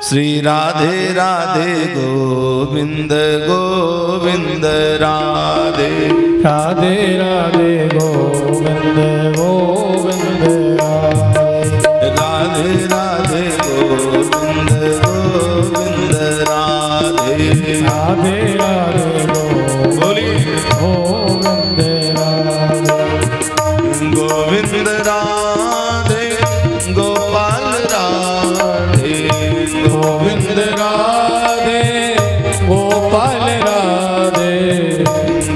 श्री राधे राधे गोविंद गोविंद राधे राधे राधे गोविंद गोविंद राधे राधे गोविंद गोविंद राधे राधे राधे बोलिए गोविंद गोविंद राधे गोपाल राधे गोविंद राधे गोपाल राधे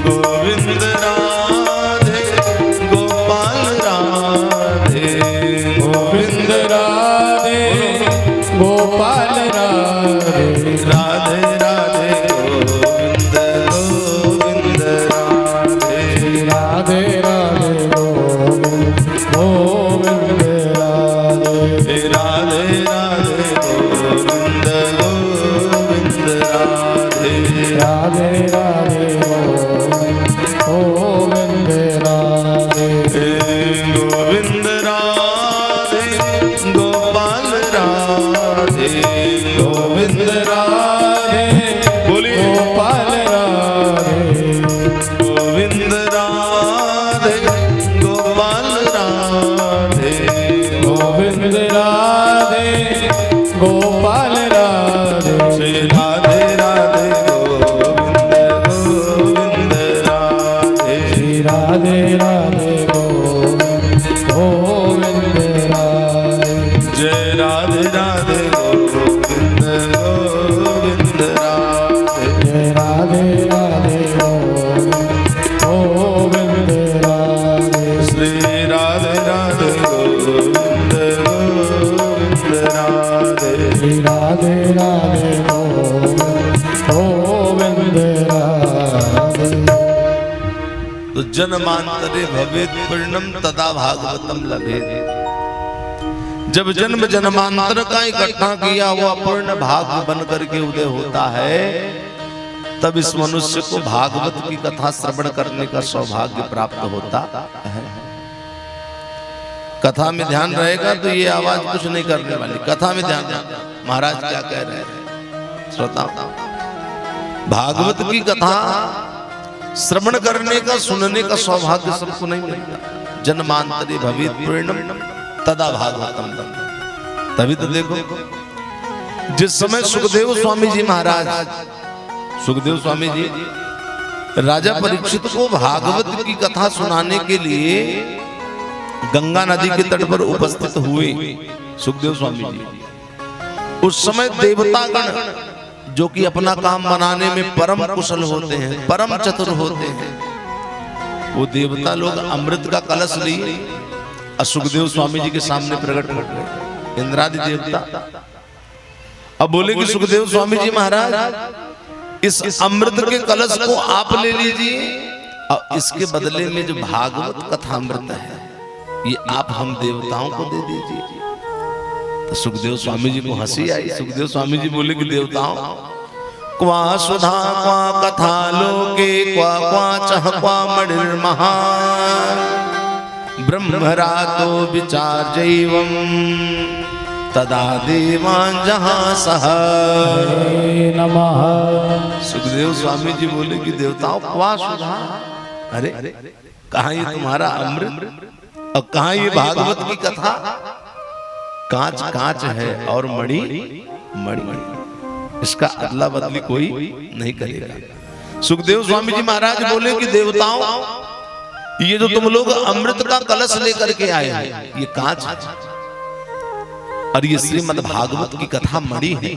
गोविंद राधे गोपाल राधे गोविंद राधे गोपाल राधे राधे राधे गोविंद गोविंद राधे राधे राधे गोविंद राधे राधे राधे गोविंद गोविंद राधे राधे राधे गोविंद राधे गोविंद राधे गोपाल राधे गोविंद राधे बोलिए गोपाल राधे गोविंद राधे गोपाल राधे गोविंद राधे गोपाल राधे श्री राधे राधे गोविंद गोविंद राधे श्री राधे राधे गोविंद राधे जय राधे राधे गोविंद गोविंद राधे जय राधे राधे गोविंद राधे श्री राधे राधे गोविंद गोविंद राधे श्री राधे राधे गोविंद राधे तो जन्मांतरे भवेत् पूर्णम तदा भागवतम लभेत्। जब जन्म जन्मांतर का इकट्ठा किया हुआ पूर्ण भाग बन करके उदय होता है, तब इस मनुष्य को भागवत की कथा श्रवण करने का सौभाग्य प्राप्त होता है। कथा में ध्यान रहेगा तो ये आवाज कुछ नहीं करने वाली। कथा में ध्यान, महाराज क्या कह रहे हैं श्रोता, भागवत की कथा श्रवण करने का सुनने का सौभाग्य सबको नहीं मिलता। जन्मांतरे भवेत् पूर्णम तदा भागवतम। तभी तो देखो जिस समय सुखदेव स्वामी जी महाराज, सुखदेव स्वामी जी राजा परीक्षित को भागवत की कथा सुनाने के लिए गंगा नदी के तट पर उपस्थित हुए सुखदेव स्वामी जी। उस समय देवतागण जो कि अपना काम बनाने में परम कुशल होते हैं, परम चतुर होते हैं, वो देवता लोग अमृत का कलश लिए और सुखदेव स्वामी जी के सामने प्रकट हो गए। इंद्रादि देवता अब बोले कि सुखदेव स्वामी जी महाराज, इस अमृत के कलश को आप ले लीजिए और इसके बदले में जो भागवत कथा अमृत है ये आप हम देवताओं को दे दीजिए। तो सुखदेव स्वामी जी को हंसी आई। सुखदेव स्वामी जी बोले कि देवताओं, क्वा सुधा क्वा कथा लोके क्वा क्वा चह क्वा मणिर्महा ब्रह्मरातो विचार जैवम तदा देवान जहां सह नमः। सुखदेव स्वामी जी बोले कि देवताओं क्वा सुधा, अरे कहाँ ये तुम्हारा अमृत और कहाँ ये भागवत की कथा। कांच कांच है और मणि मणि, इसका अदला बदली कोई नहीं करेगा। सुखदेव स्वामी जी महाराज बोले कि देवताओं, ये जो तुम लोग अमृत का कलश लेकर के आए हैं ये कांच है और ये श्रीमद् भागवत की कथा मणि है।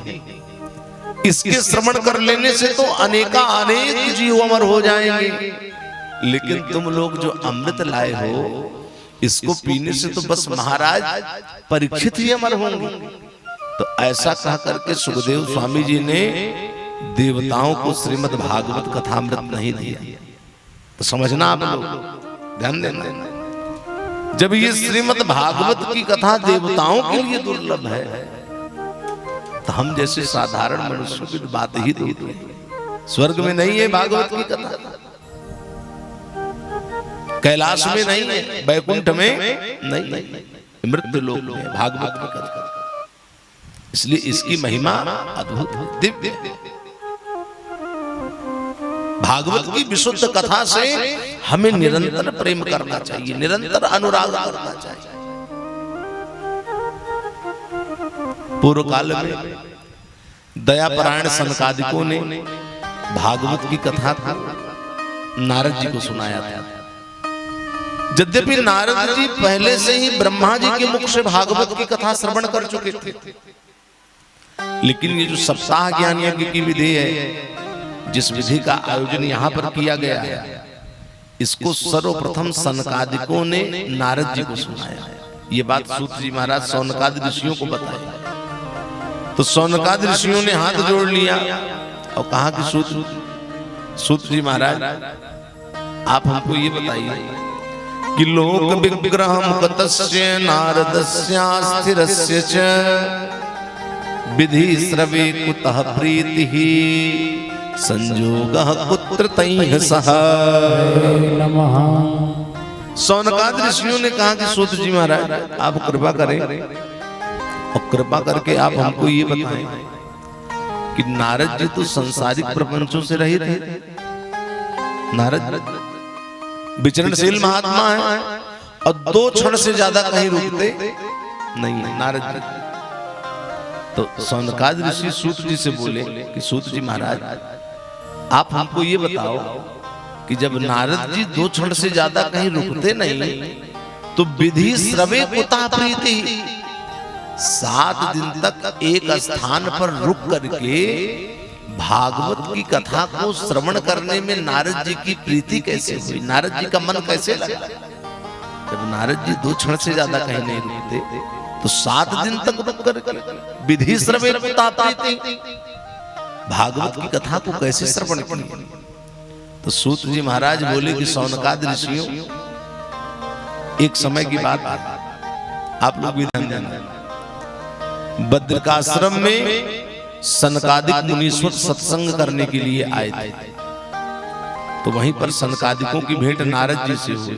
इसके श्रवण कर लेने से तो अनेका अनेक जीव अमर हो जाएंगे, लेकिन तुम लोग जो अमृत लाए हो इसको पीने से तो बस महाराज परीक्षित ही अमर होंगे। तो ऐसा कह करके सुखदेव स्वामी जी ने देवताओं को श्रीमद् भागवत कथामृत नहीं दिया। तो समझना आप लोग, ध्यान देना, जब ये श्रीमद् भागवत की कथा देवताओं के लिए दुर्लभ है तो हम जैसे साधारण मनुष्यों की बात ही दूर है। स्वर्ग में नहीं है भागवत की कथा, कैलाश में नहीं है, वैकुंठ में नहीं, मृत्यु लोक में भागवत की कथा। इसलिए इसकी महिमा अद्भुत है, दिव्य है। भागवत की विशुद्ध कथा से हमें निरंतर प्रेम करना चाहिए, निरंतर अनुराग करना चाहिए। पूर्व काल में दयापरायण सनकादिकों ने भागवत की कथा को नारद जी को सुनाया था। यद्यपि नारद जी पहले से ही ब्रह्मा जी के मुख से भागवत की कथा श्रवण कर चुके थे, लेकिन ये जो सप्ताह ज्ञान यज्ञ की विधि है, जिस विधि का आयोजन यहाँ पर किया गया है, इसको सर्वप्रथम सनकादिकों ने नारद जी को सुनाया। ये बात सूत जी महाराज सौनकादि ऋषियों को बताई। तो सौनकादि ऋषियों ने हाथ जोड़ लिया और कहा कि सूत जी महाराज, आप हमको ये बताइए कि लोक विग्रहम कतस्य नारदस्यास्थिरस्य च विधि श्रवे कुतः प्रीतिः संयोगः कुत्र तैः सह। नमः। सौनकादि ऋषियों ने कहा कि सूत जी महाराज, आप कृपा करें और कृपा करके आप हमको ये बताएं कि नारद जी तो संसारिक प्रपंचों से रहित थे। नारद विचरणशील महात्मा है और 2 क्षण से ज्यादा कहीं रुकते नहीं है नारद जी। तो सौनकादि ऋषि सूत जी से बोले कि सूत जी महाराज, आप हमको ये बताओ कि जब नारद जी 2 क्षण से ज्यादा कहीं रुकते नहीं, तो विधि श्रवे कुतः प्रीति, 7 दिन तक एक स्थान पर रुक करके भागवत की कथा को श्रवण करने में नारद जी की प्रीति कैसे हुई, नारद जी का मन कैसे लगा? जब नारद जी 2 क्षण से ज्यादा कहीं नहीं रुकते, तो 7 दिन तक रुक कर विधि श्रवे कुतः प्रीति, भागवत की कथा को कैसे श्रवण किया? तो सूत जी महाराज बोले कि सौनकादि ऋषियों, एक समय की बात आप लोग भी ध्यान देना। बद्रिकाश्रम में सनकादिक मुनीश्वर सत्संग करने के लिए आए थे। तो वहीं पर सनकादिकों की भेंट नारद जी से हुई।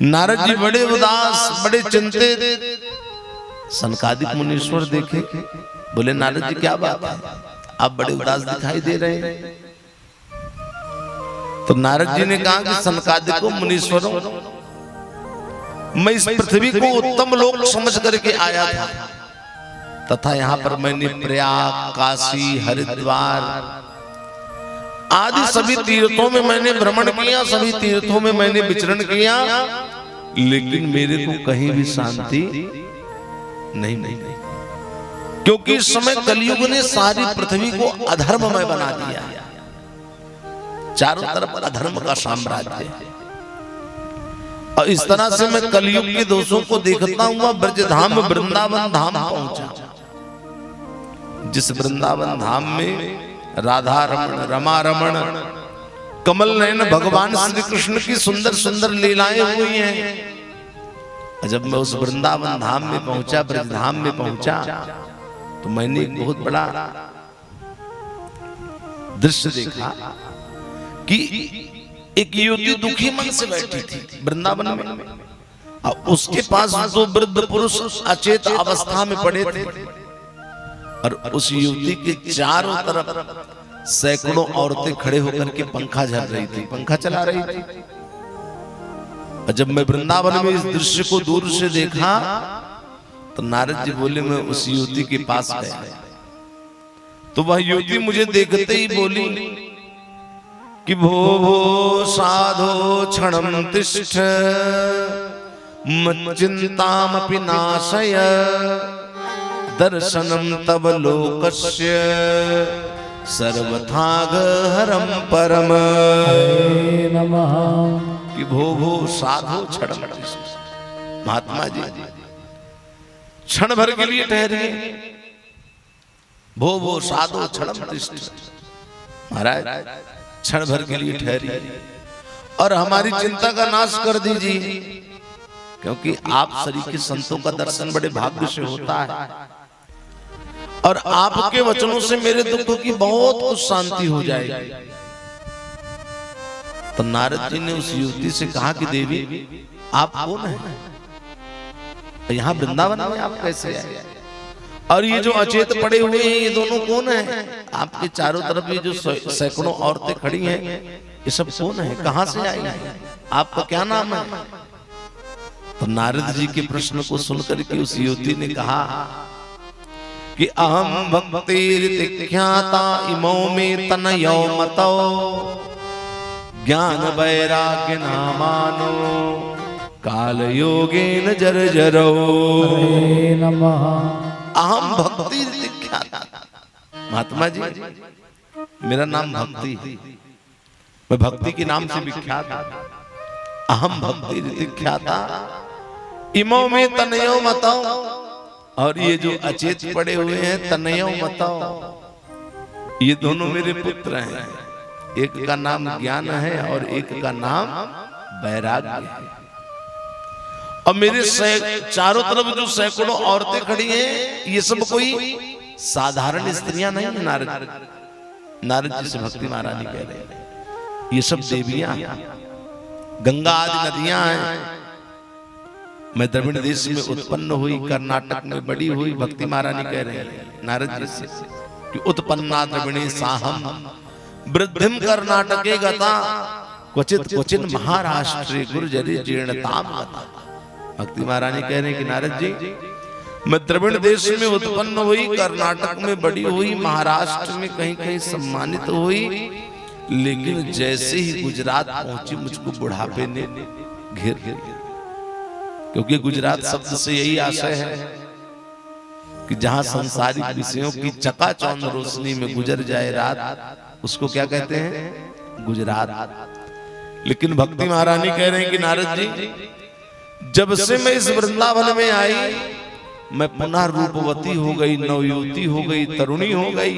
नारद जी बड़े उदास, बड़े चिंतित। सनकादिक मुनीश्वर देखे, बोले नारद जी क्या बात है, आप बड़े उदास दिखाई दे रहे हैं। तो नारद जी ने कहा कि सनकादिकों मुनीश्वरों, मैं इस पृथ्वी को उत्तम लोक समझ करके आया था, तथा यहाँ पर मैंने प्रयाग, काशी, हरिद्वार आदि सभी तीर्थों में मैंने भ्रमण किया, सभी तीर्थों में मैंने विचरण किया, लेकिन मेरे को कहीं भी शांति नहीं। क्योंकि इस समय कलयुग ने सारी पृथ्वी को अधर्ममय बना दिया, चारों तरफ अधर्म का साम्राज्य है। और इस तरह से मैं कलयुग के दोषों को देखता हुआ ब्रजधाम वृंदावन धाम पहुंचा। जिस वृंदावन धाम में राधा रमण, रमा रमण, कमल नयन भगवान श्री कृष्ण की सुंदर सुंदर लीलाएं हुई हैं। जब मैं उस वृंदावन धाम में पहुंचा, ब्रजधाम में पहुंचा, तो मैंने एक बहुत बड़ा दृश्य देखा कि एक युवती दुखी मन से बैठी थी वृंदावन में, और उसके पास 2 वृद्ध पुरुष अचेत अवस्था में पड़े थे, और उस युवती के चारों तरफ सैकड़ों औरतें खड़े होकर के पंखा झल रही थी, पंखा चला रही थी। और जब मैं वृंदावन में इस दृश्य को दूर से देखा, तो नारद जी बोले, मैं उस युवती के पास गया, तो वह युवती मुझे देखते ही बोली कि भो भो साधो क्षणम तिष्ठ मच्चिंतामपि नाशय दर्शनम तव लोकस्य सर्वथाग हरम परम। नमः। कि भो भो साधो क्षणम, महात्मा जी क्षण भर के लिए ठहरिए, भो भो साधो क्षणम तिष्ठ, महाराज क्षण भर के लिए ठहरिए और हमारी चिंता का नाश कर दीजिए, क्योंकि आप सरीखे संतों का दर्शन बड़े भाग्य से होता है, और आपके वचनों से मेरे दुखों की बहुत कुछ शांति हो जाएगी। तो नारद जी ने उस युवती से कहा कि देवी, आप कौन हैं? यहाँ वृंदावन में आप कैसे आए? और ये जो अचेत पड़े हुए हैं ये दोनों कौन है? आपके चारों तरफ ये जो सैकड़ों औरतें खड़ी हैं ये सब कौन है? कहां से आई है? आपका क्या नाम है? तो नारद जी के प्रश्न को सुनकर के उस युवती ने कहा कि अहम भक्तिर्ख्याता इमो में तनयो मतो ज्ञान वैराग्य नामानो काल योगेन जर्जरो। हरे नमः। अहम भक्ति ख्याता। महात्मा जी मेरा नाम भक्ति है, मैं भक्ति के नाम से विख्यात हूं। अहम भक्ति ख्याता इमो में तनयो मतो, और ये जो अचेत पड़े हुए हैं तनयो मतो, ये दोनों मेरे पुत्र हैं। एक का नाम ज्ञान है और एक का नाम वैराग्य है। और मेरे चारों तरफ जो सैकड़ों औरतें खड़ी हैं ये सब कोई साधारण स्त्रियां नहीं है। नारद जी से भक्ति महारानी कह रहे हैं ये सब देवियां हैं, गंगा आदि नदियां हैं। मैं द्रविड़ देश में उत्पन्न हुई, कर्नाटक में बड़ी हुई। भक्ति महारानी कह रहे हैं नारद जी से कि उत्पन्ना द्रविणे साहम वृद्धिम कर्नाटके गता क्वचित क्वचिन महाराष्ट्रे गुर्जरी जीर्णताम गता। भक्ति महारानी कह रहे हैं कि नारद जी मैं द्रविड़ देश में उत्पन्न हुई, कर्नाटक में बड़ी हुई, महाराष्ट्र में कहीं कहीं सम्मानित हुई, लेकिन जैसे ही गुजरात पहुंची मुझको बुढ़ापे ने घेर लिया। क्योंकि गुजरात शब्द से यही आशय है कि जहां संसारिक विषयों की चकाचौंध रोशनी में गुजर जाए रात, उसको क्या कहते हैं? गुजरात। लेकिन भक्ति महारानी कह रहे हैं कि नारद जी जब से मैं इस वृंदावन में आई मैं पुनः रूपवती हो गई, नवयुवती हो गई, तरुणी हो गई,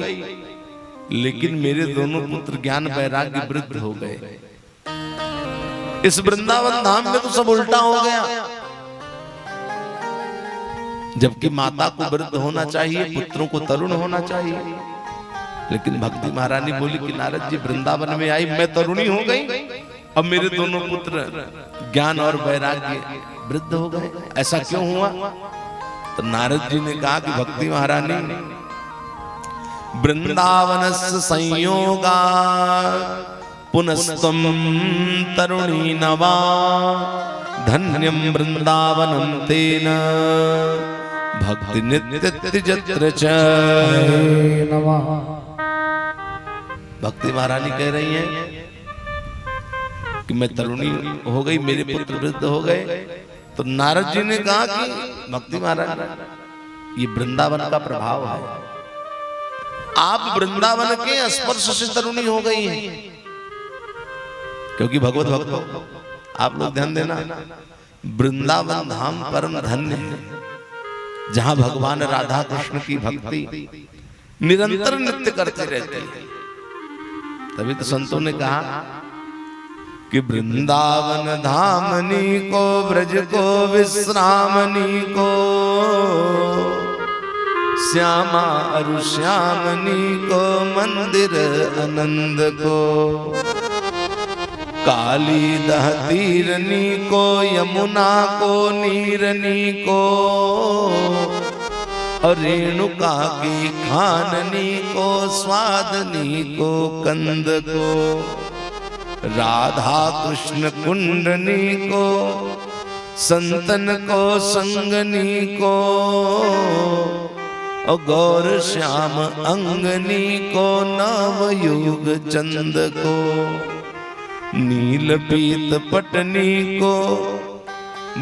लेकिन मेरे दोनों पुत्र ज्ञान वैराग्य वृद्ध हो गए। इस वृंदावन धाम में तो सब उल्टा हो गया। जबकि माता को वृद्ध होना चाहिए, पुत्रों को तरुण होना चाहिए, लेकिन भक्ति महारानी बोली कि नारद जी वृंदावन में आई मैं तरुणी हो गई, अब मेरे दोनों पुत्र ज्ञान और वैराग्य वृद्ध हो गए। ऐसा क्यों हुआ? तो नारद जी ने कहा कि भक्ति महारानी वृंदावनस्य संयोगा पुनस्तम तरुणी नवा धन्यम वृंदावनम तेन भक्ति नित्य च। नमः। भक्ति महारानी कह रही हैं कि मैं तरुणी हो गई, मेरे पुत्र वृद्ध हो गए। तो नारद जी ने कहा कि भक्ति महारानी ये वृंदावन का प्रभाव है, आप वृंदावन के स्पर्श से तरुणी हो गई हैं। क्योंकि भगवत भक्तों आप लोग ध्यान देना, वृंदावन धाम परम धन्य है, जहां भगवान राधा कृष्ण की भक्ति निरंतर नित्य करते रहते हैं। तभी तो संतों ने कहा कि वृंदावन धामनी को ब्रज को विश्रामनी को श्यामा अरु श्यामनी को मंदिर आनंद को काली दह तीरनी को यमुना को नीरनी को और रेणुका की खाननी को स्वादनी को कंद को राधा कृष्ण कुंडनी को संतन को संगनी को और गौर श्याम अंगनी को नवयुग चंद को नील पीत पटनी को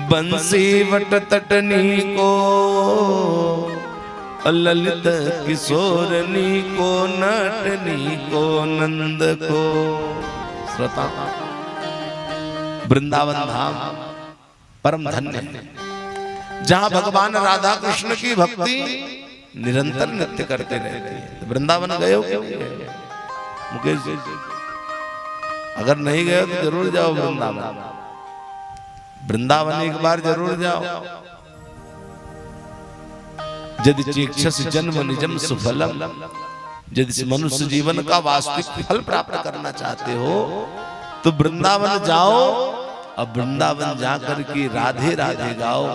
बंसी वट तटनी को ललित किशोरनी को नटनी को नंद को। श्रोता वृंदावन धाम परम धन्य है, जहां भगवान राधा कृष्ण की भक्ति निरंतर नित्य करते रहते हैं। वृंदावन गए हो क्यों मुकेश जी? अगर नहीं गए तो जरूर जाओ वृंदावन। वृंदावन एक बार जरूर जाओ। यदि चेक्षस जन्म निजम सुफलम, यदि मनुष्य जीवन का वास्तविक फल प्राप्त करना चाहते हो तो वृंदावन जाओ। अब वृंदावन जाकर के राधे राधे गाओ,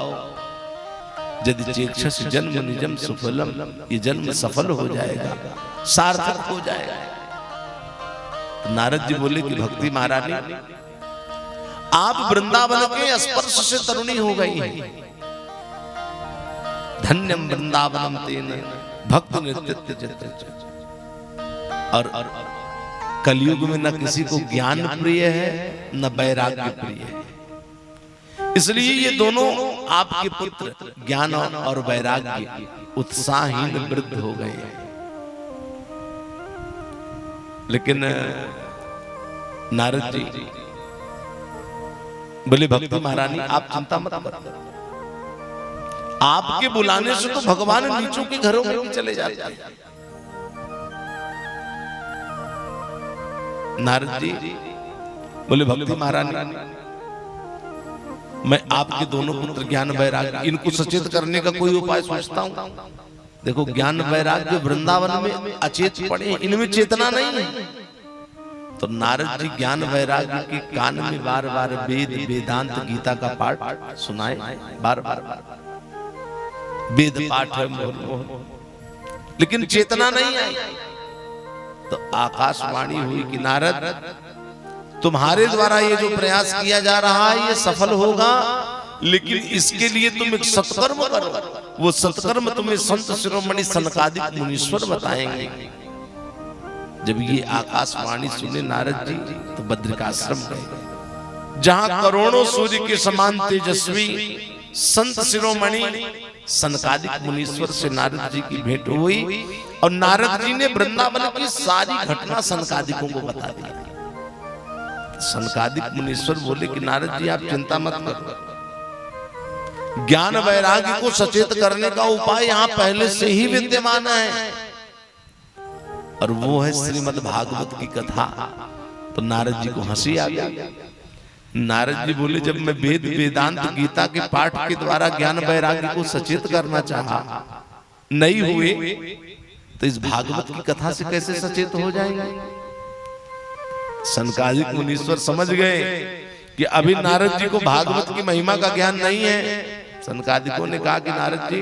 यदि चेक्षस जन्म निजम सुफलम, ये जन्म सफल हो जाएगा, सार्थक हो जाएगा। तो नारद जी बोले कि भक्ति महारानी, आप वृंदावन के स्पर्श से तरुणी हो गई हैं। धन्यम वृंदावनम तेन भक्त निर्त्यत्य चित्त। और कलयुग में न किसी को ज्ञान प्रिय है न वैराग्य प्रिय है, इसलिए ये दोनों आपके पुत्र ज्ञान और वैराग्य उत्साहहीन वृद्ध हो गए हैं। लेकिन नारद जी बोले भक्ति महारानी आप चिंता मत करो, आपके बुलाने से तो भगवान नीचों के घरों में भी चले जाते हैं। नारद जी बोले भक्ति महारानी, मैं आपके दोनों पुत्र ज्ञान वैराग्य इनको सचेत करने का कोई उपाय सोचता हूं। देखो ज्ञान वैराग्य वृंदावन में अचेत पड़े, इनमें चेतना नहीं है। तो नारद जी ज्ञान वैराग्य के कान में बार बार वेद वेदांत गीता का पाठ सुनाए, बार बार वेद पाठ है, लेकिन चेतना नहीं आई। तो आकाशवाणी हुई कि नारद तुम्हारे द्वारा ये जो प्रयास किया जा रहा है ये सफल होगा, लेकिन इसके लिए तुम एक सत्कर्म करो। वो सत्कर्म तुम्हें संत शिरोमणि सनकादिक मुनीश्वर बताएंगे। जब ये आकाशवाणी सुने नारद जी तो बद्रिकाश्रम गए, जहां करोड़ों सूर्य के समान तेजस्वी संत शिरोमणि सनकादिक मुनीश्वर से नारद जी की भेंट हुई। और नारद जी ने वृंदावन की सारी घटना सनकादिकों को बता दी। सनकादिक मुनीश्वर बोले कि नारद जी आप चिंता मत करो, ज्ञान वैराग्य को सचेत करने का उपाय यहाँ पहले से ही विद्यमान है, और वो है श्रीमद् भागवत की कथा। तो नारद जी को हंसी आ गई। नारद जी बोले जब मैं वेद वेदांत गीता के पाठ के द्वारा ज्ञान वैराग्य को सचेत करना चाहा, नहीं हुए, तो इस भागवत की कथा से कैसे सचेत हो जाएंगे। सनकादिक मुनीश्वर समझ गए कि अभी नारद जी को भागवत की महिमा का ज्ञान नहीं है। सनकादिकों ने कहा कि नारद जी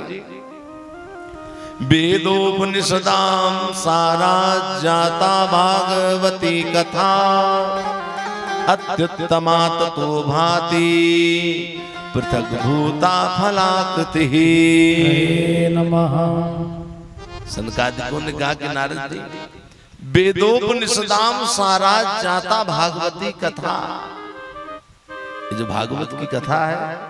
वेदोपनिषदाम सारा जाता भागवती कथा, अत्युत्तमा ततो भाति पृथक भूता फलाकृति नमः। सनकादिकों ने कहा कि नारद जी वेदोपनिषदाम सारा जाता भागवती कथा, ये जो भागवत की कथा है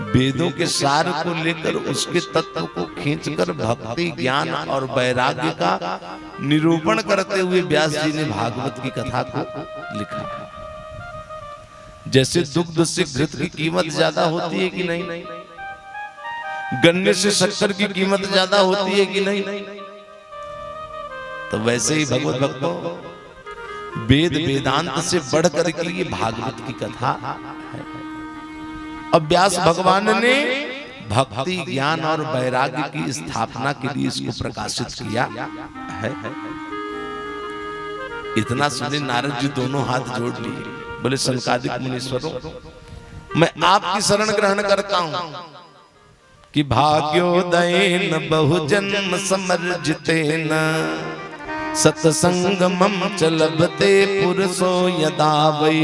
वेदों के सार को लेकर उसके तत्व को खींचकर भक्ति ज्ञान और वैराग्य का निरूपण करते हुए व्यास जी ने भागवत की कथा को लिखा। जैसे दुग्ध से घृत की कीमत ज्यादा होती है कि नहीं, गन्ने से शक्कर की कीमत ज्यादा होती है कि नहीं, तो वैसे ही भगवत भक्तों वेद वेदांत से बढ़कर के ये भागवत की कथा है। अब व्यास भगवान ने भक्ति ज्ञान और वैराग्य की स्थापना के लिए इसको प्रकाशित किया है। इतना सुने नारद जी दोनों हाथ जोड़ लिए, बोले सनकादिक मुनीश्वरों मैं आपकी शरण ग्रहण करता हूं कि भाग्योदयेन बहुजन्म समर्जितेन सत्संगमं च लभते पुरुषो यदा वै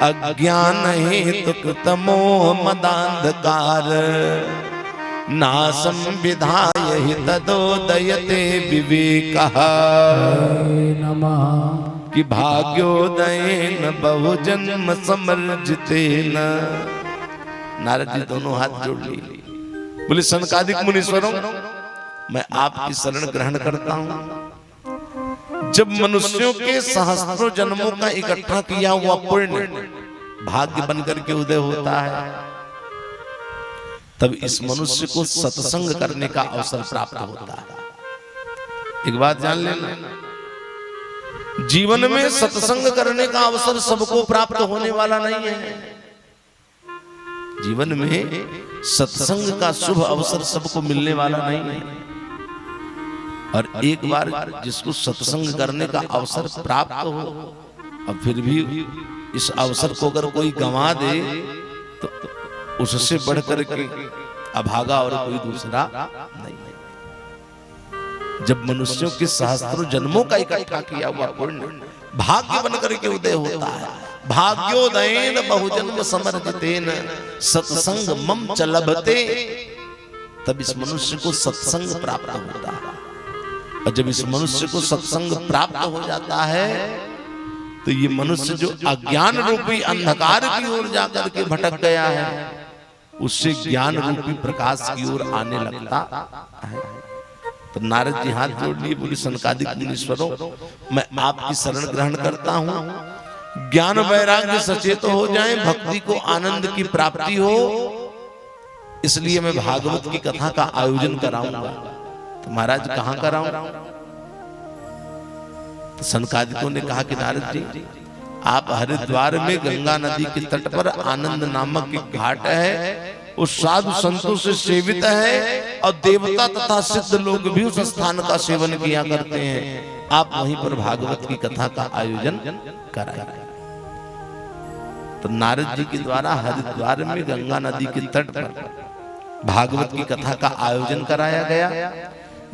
अज्ञान हेतु कृतमोह मदांधकार नासं विधाय हि तदोदयते विवेकः नमः। कि भाग्योदयेन बहुजन्म समर्जितेन। नारद जी दोनों हाथ जोड़ लिए, बोले सनकादिक मुनीश्वरों मैं आपकी शरण ग्रहण करता हूं। जब मनुष्यों के सहस्त्रों जन्मों का इकट्ठा किया हुआ पुण्य भाग्य बनकर के उदय होता है, तब इस मनुष्य को सत्संग करने का अवसर प्राप्त होता है। एक बात जान लेना, जीवन में सत्संग करने का अवसर सबको प्राप्त होने वाला नहीं है। जीवन में सत्संग का शुभ अवसर सबको मिलने वाला नहीं है। और एक बार जिसको सत्संग करने का अवसर प्राप्त हो और फिर भी इस अवसर को अगर कोई गंवा दे तो उससे बढ़कर के अभागा और कोई दूसरा नहीं। जब मनुष्यों के सहस्त्रों जन्मों का इकट्ठा किया हुआ पुण्य भाग्य बनकर के उदय होता है, भाग्योदयेन बहुजन्म समर्जितेन सत्संग मम च लभते, तब इस मनुष्य को सत्संग प्राप्त होता है। और जब इस मनुष्य को सत्संग प्राप्त हो जाता है तो ये मनुष्य जो अज्ञान रूपी अंधकार की ओर जाकर के भटक गया है, उससे ज्ञान रूपी प्रकाश की ओर आने लगता है। तो नारद जी हाथ जोड़ लिए, बोले सनकादिक मुनीश्वरों, मैं आपकी शरण ग्रहण करता हूं, ज्ञान वैराग्य सचेत हो जाए, भक्ति को आनंद की प्राप्ति हो, इसलिए मैं भागवत की कथा का आयोजन कराऊंगा। तो महाराज कहां कराऊं? तो सनकादिकों ने कहा कि नारद जी, आप हरिद्वार में गंगा नदी के तट पर आनंद नामक एक घाट है, उस साधु संतों से सेवित है और देवता तथा सिद्ध लोग भी उस स्थान का सेवन किया करते हैं, आप वहीं पर भागवत की कथा का आयोजन कराएं। तो नारद जी के द्वारा हरिद्वार में गंगा नदी के तट पर भागवत की कथा का आयोजन कराया गया,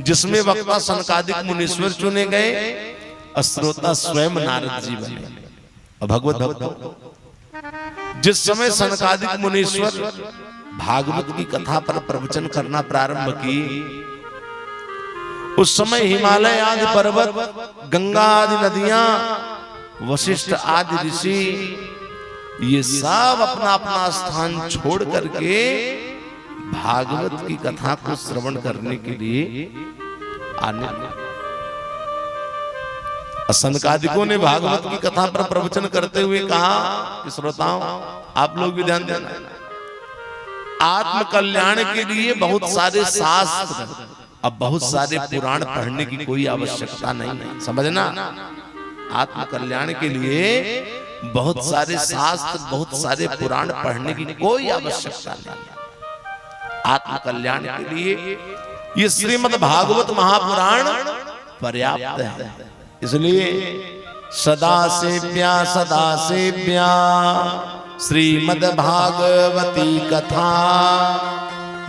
जिसमें वक्ता सनकादिक मुनीश्वर चुने गए और श्रोता स्वयं नारद जी बने। और भगवत भक्त जिस समय सनकादिक मुनीश्वर भागवत की कथा पर प्रवचन करना प्रारंभ की, उस समय हिमालय आदि पर्वत, गंगा आदि नदियां, वशिष्ठ आदि ऋषि, ये सब अपना अपना स्थान छोड़ करके भागवत की कथा को श्रवण करने के लिए आने लगे। सनकादिकों ने भागवत की कथा पर प्रवचन करते हुए कहा कि श्रोताओं, आप लोग भी ध्यान देना, आत्म कल्याण के लिए बहुत सारे शास्त्र, अब बहुत सारे पुराण पढ़ने की कोई आवश्यकता नहीं है, समझना। आत्म कल्याण के लिए बहुत सारे शास्त्र, बहुत सारे पुराण पढ़ने की कोई आवश्यकता नहीं। आत्म कल्याण के लिए ये श्रीमद् भागवत महापुराण पर्याप्त है। इसलिए सदा सेव्या श्रीमद् भागवती कथा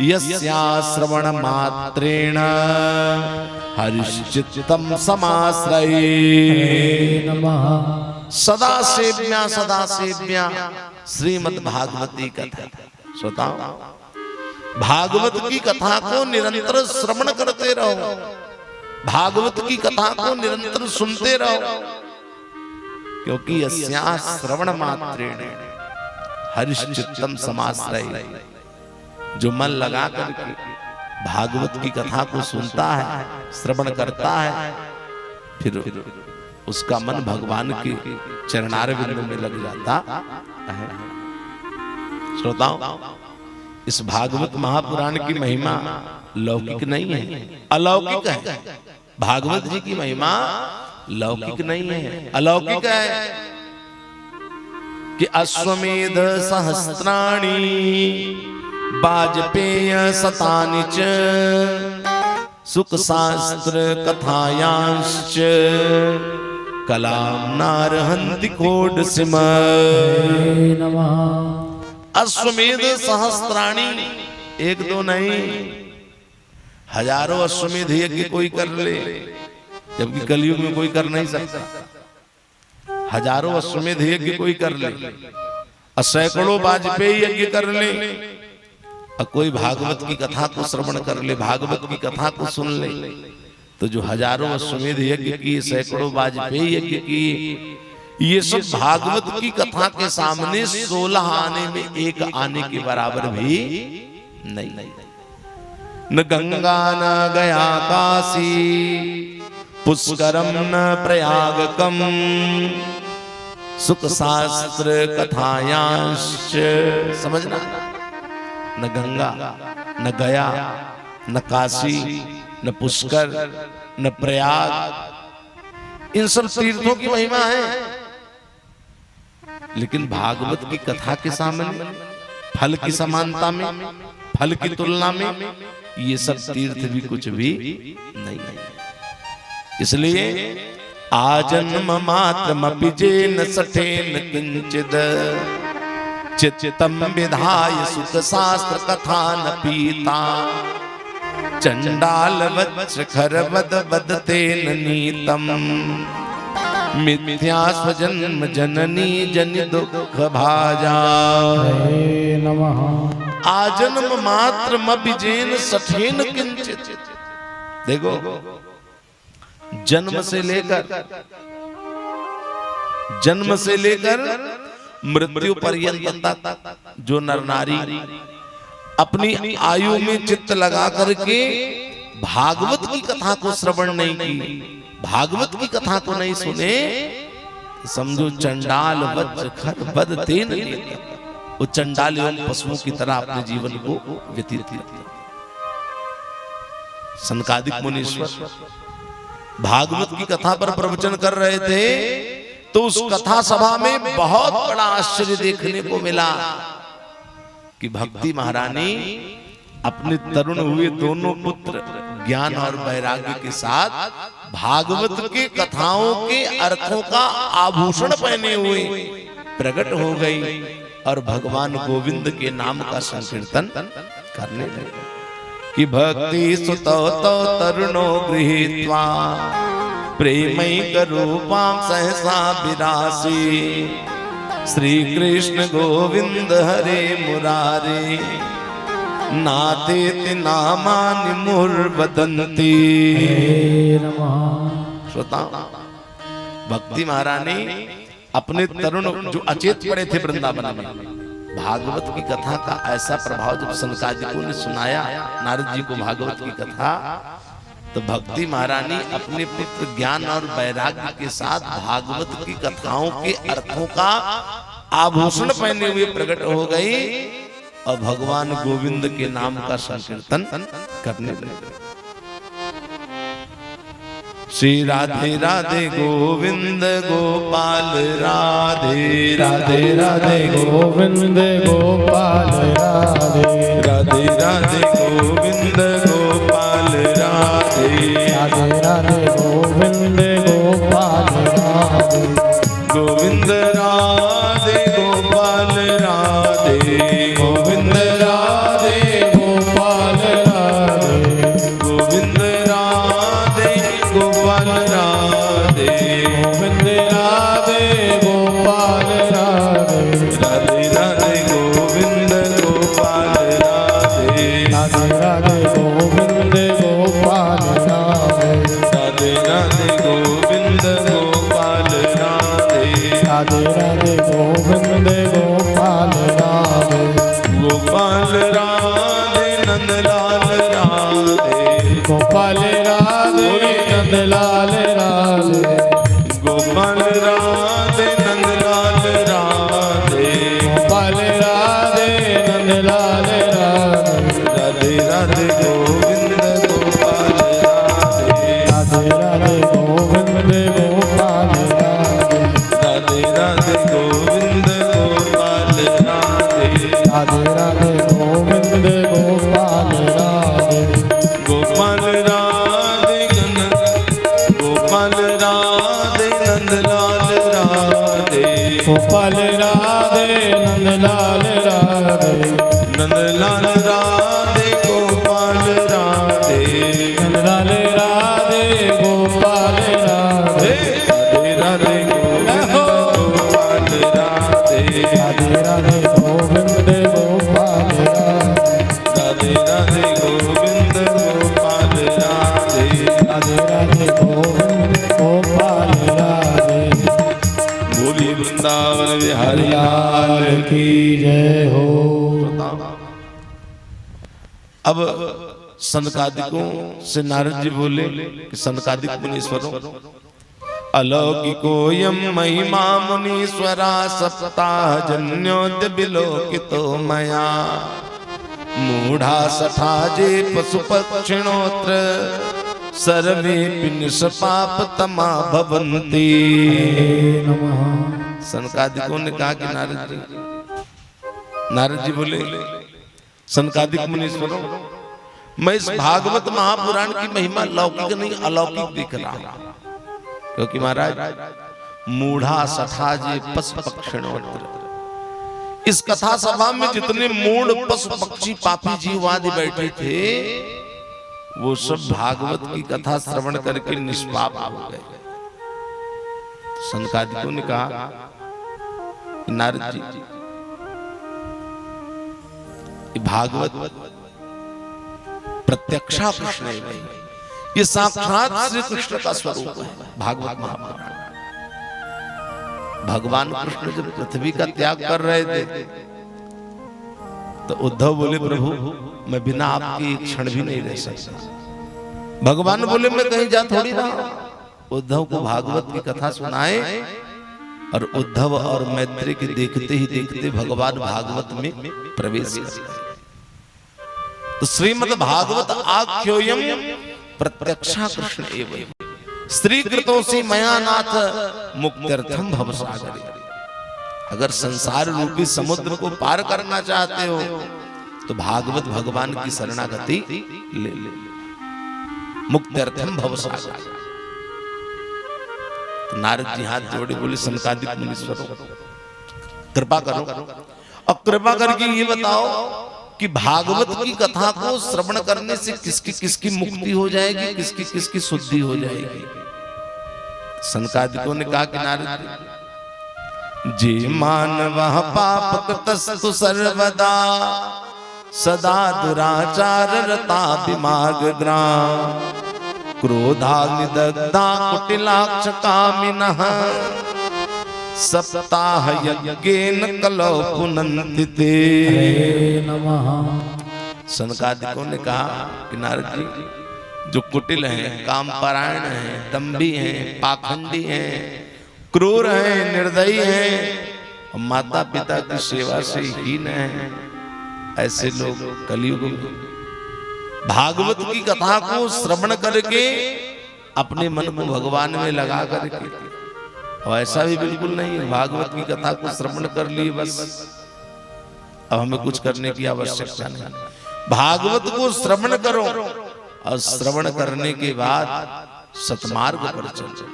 यस्या श्रवण मात्रेण हरिश्चित्तम समाश्रये नमः। सदा सेव्या श्रीमद् भागवती कथा। श्रोताओ, भागवत की कथा को निरंतर श्रवण करते रहो, भागवत की कथा को निरंतर सुनते रहो, क्योंकि यस्या श्रवण मात्रेण हरिश्चित्तम समाश्रये, जो मन लगा करके भागवत की कथा को सुनता है, श्रवण करता है, फिर उसका मन भगवान के चरणारविंद में लग जाता है। श्रोताओ, इस भागवत महापुराण की महिमा लौकिक नहीं है, अलौकिक है। भागवत जी की महिमा लौकिक नहीं है, अलौकिक है कि अश्वमेध सहस्त्राणि वाजपेय शतानि च सुख शास्त्र कथायांश्च कलाम नारहन्ति कोडसिम। अश्वमेध सहस्त्राणि, एक दो नहीं, हजारों अश्वमेध यज्ञ कोई कर ले, जबकि कलयुग में कोई कर नहीं सकता। हजारों अश्वमेध यज्ञ कोई कर ले, और सैकड़ों वाजपेयी यज्ञ कर ले, और कोई भागवत की कथा को श्रवण कर ले, भागवत की कथा को सुन ले, तो जो हजारों अश्वमेध यज्ञ किए, सैकड़ों वाजपेयी यज्ञ किए, ये सब भागवत की कथा के सामने 16 आने में एक आने के बराबर भी नहीं। न गंगा न गया काशी, पुष्करम न प्रयागकम, सुख शास्त्र कथायांश्च। समझना, न गंगा, न गया, न काशी, न पुष्कर, न प्रयाग, इन सब तीर्थों की महिमा है, लेकिन भागवत की कथा के सामने, फल की समानता में, फल की तुलना में ये सब तीर्थ भी कुछ भी नहीं है। इसलिए आजन्म मात्रमपि जेन सठेन किंचिद चित्तम विधाय सुख शास्त्र कथा न पीता चंडाल वज्र खर वद बदते नीतम मिथ्या स्वजन्म जननी जन दुख भाजा हरे नमः आजन्म मात्र मबिजेन सठेन किंचित। देखो जन्म से लेकर मृत्यु पर्यंत तक जो नर नारी अपनी आयु में चित्त लगा करके भागवत की कथा को श्रवण नहीं की, भागवत की कथा को नहीं सुने, समझो चंडाल वज्र खर बद तेन वो चंडाल एवं पशुओं की तरह अपने जीवन को व्यतीत किया। सनकादिक मुनीश्वर भागवत की कथा पर प्रवचन कर रहे थे तो उस कथा सभा में बहुत बड़ा आश्चर्य देखने को मिला कि भक्ति महारानी अपने तरुण हुए दोनों पुत्र ज्ञान और वैराग्य के साथ भागवत के कथाओं के अर्थों का आभूषण पहने हुए प्रकट हो गई और भगवान गोविंद के नाम का संकीर्तन करने लगे कि भक्ति सुतो तो तरुणो गृहीत्वा प्रेमैक रूपां सहसा विरासी श्री कृष्ण गोविंद हरे मुरारे नाते नामानि मुर्वदन्ति। श्रोता भक्ति महारानी अपने तरुण जो अचेत पड़े थे वृंदावन में भागवत की कथा का ऐसा प्रभाव जब सनकादिकों ने सुनाया नारद जी को भागवत की कथा, तो भक्ति महारानी अपने पुत्र ज्ञान और वैराग्य के साथ भागवत की कथाओं के अर्थों का आभूषण पहने हुए प्रकट हो गई और भगवान गोविंद के नाम का संकीर्तन करने लगे। श्री राधे राधे गोविंद गोपाल राधे राधे राधे गोविंद गोपाल राधे राधे राधे गोविंद गोपाल राधे राधे राधे गोविंद गोपाल राधे गोविंद राधे गोपाल राधे गोविंद राधे गोपाल राधे गोविंद राधे गोपाल राधे गोविंद राधे गोपाल राधे राधे राधे गोविंद गोपाल राधे राधे राधे गोविंद गोपाल राधे राधे राधे गोविंद गोपाल राधे राधे राधे गोविंद गोपाल राधे गोपाल राधे नंदलाल राधे गोपाल राधे नंदलाल राधे गोपाल राधे नंदलाल राधे गोपाल राधे नंदलाल राधे राधे राधे गोविंद गोपाल राधे राधे राधे गोविंद गोपाल राधे राधे राधे गोविंद गोपाल राधे राधे राधे गोविंद गोपाल राधे गोपाल राधे गोपाल राधे नंदलाल राधे गोपाल राधे नंदलाल राधे नंदलाल राधे गोपाल राधे नंदलाल राधे गोपाल राधे राधे राधे गोविंद गोपाल राधे राधे राधे गोविंद गोपाल राधे राधे राधे गोविंद गोपाल राधे राधे राधे गोविंद गोपाल राधे बोली वृंदावन बिहारी लाल की जय हो। अब सनकादिकों से नारद जी बोले कि सनकादिक मुनीश्वरों अलौकिकोयम महिमा मुनीश्वरा सप्ताह जन्योद्य विलोकितो मया मूढ़ा सठा जे पशु पक्षिणोत्र सर्वे निष्पाप तमा भवन्ति। नमः सनकादिकों ने कहा कि नारद जी बोले सनकादिक मुनीश्वरों मैं इस भागवत महापुराण की महिमा लौकिक नहीं अलौकिक दिख रहा हूं, क्योंकि महाराज मूढ़ा सठा जे पशु पक्षिणोत्र इस कथा सभा में जितने मूढ़ पशु पक्षी पापी जीव आदि बैठे थे वो सब भागवत की कथा श्रवण करके निष्पाप हो गए। सनकादिकों ने कहा नारद जी भागवत प्रत्यक्षा कृष्ण है, ये साक्षात श्री कृष्ण का स्वरूप है। भागवत महापुराण भगवान कृष्ण जब पृथ्वी का त्याग कर रहे थे तो उद्धव बोले प्रभु मैं बिना आपके एक क्षण भी नहीं रह सकता। भगवान बोले मैं कहीं जा थोड़ी रहा। उद्धव को भागवत की कथा सुनाए और उद्धव और मैत्री के देखते ही देखते भगवान भागवत में प्रवेश कर गए। तो श्रीमद् भागवत आख्योयम प्रत्यक्षा कृष्ण एवं स्त्री कृतोसी मया नाथ मुक्त्यर्थम भवसागरे। अगर संसार रूपी समुद्र को पार करना चाहते हो तो भागवत भगवान की शरणागति ले ले। मुक्त्यर्थम भवसागरे। तो नारद जी हाथ जोड़े बोले सनकादिक मुनीश्वर कृपा करो और कृपा करके ये बताओ कि भागवत की कथा को श्रवण करने से किसकी किसकी मुक्ति हो जाएगी, किसकी किसकी शुद्धि हो जाएगी। सनकादिकों ने कहा कि नारद जी मानव पाप कृतस्तु सर्वदा सदा दुराचार रता दिमाग ग्राम क्रोधाग्निदग्धा कुटिलाक्ष कामिनः सप्ताह यज्ञेन कलौ पुनन्ति ते। सनकादिकों ने कहा कि नारद जी जो कुटिल हैं, कामपरायण हैं, दंभी हैं, पाखंडी हैं, क्रूर हैं, निर्दयी हैं और माता पिता की सेवा से हीन हैं, ऐसे लोग कलयुग में भागवत की कथा को श्रवण करके अपने मन को भगवान में लगा करके, और ऐसा भी बिल्कुल नहीं है भागवत की कथा को श्रवण कर लिए बस अब हमें कुछ करने की आवश्यकता नहीं। भागवत को श्रवण करो और श्रवण करने के बाद सतमार्ग पर चलो,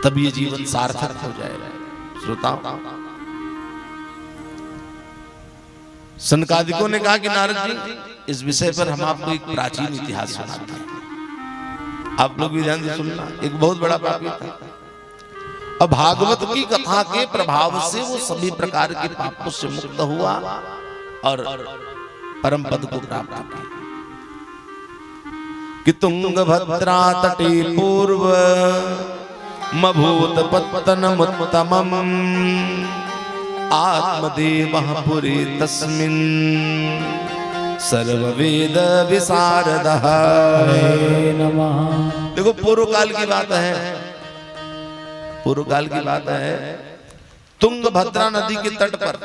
तब ये जीवन सार्थक हो जाएगा। श्रोताओं सनकादिकों ने कहा कि नारद जी इस विषय पर हम आपको एक प्राचीन इतिहास सुनाते हैं, आप लोग भी ध्यान से सुनना। एक बहुत बड़ा पापी था और भागवत की कथा के प्रभाव से वो सभी प्रकार के पापों से मुक्त हुआ और परम पद को प्राप्त किया। कि तुंगभद्रा तटे पूर्व मभूत पत्तनमुत्तमम् आत्मदेवः पुरे तस्मिन् सर्ववेद विशारदः। देखो पूर्व काल की बात है, पूर्व काल की बात है। तुंगभद्रा नदी के तट पर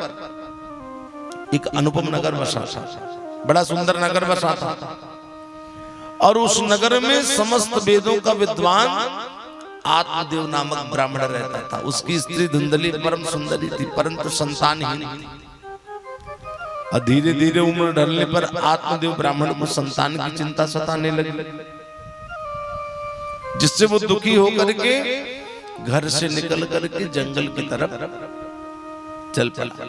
एक अनुपम नगर बसा था, बड़ा सुंदर नगर बसा था और उस नगर में समस्त वेदों का विद्वान आत्मदेव नामक ब्राह्मण रहता था। उसकी स्त्री धुंधली परम सुंदरी थी परंतु संतानहीन थी और धीरे धीरे उम्र ढलने पर आत्मदेव ब्राह्मण को संतान की चिंता सताने लगी, जिससे वो दुखी होकर के घर से निकल करके जंगल की तरफ चल पड़ा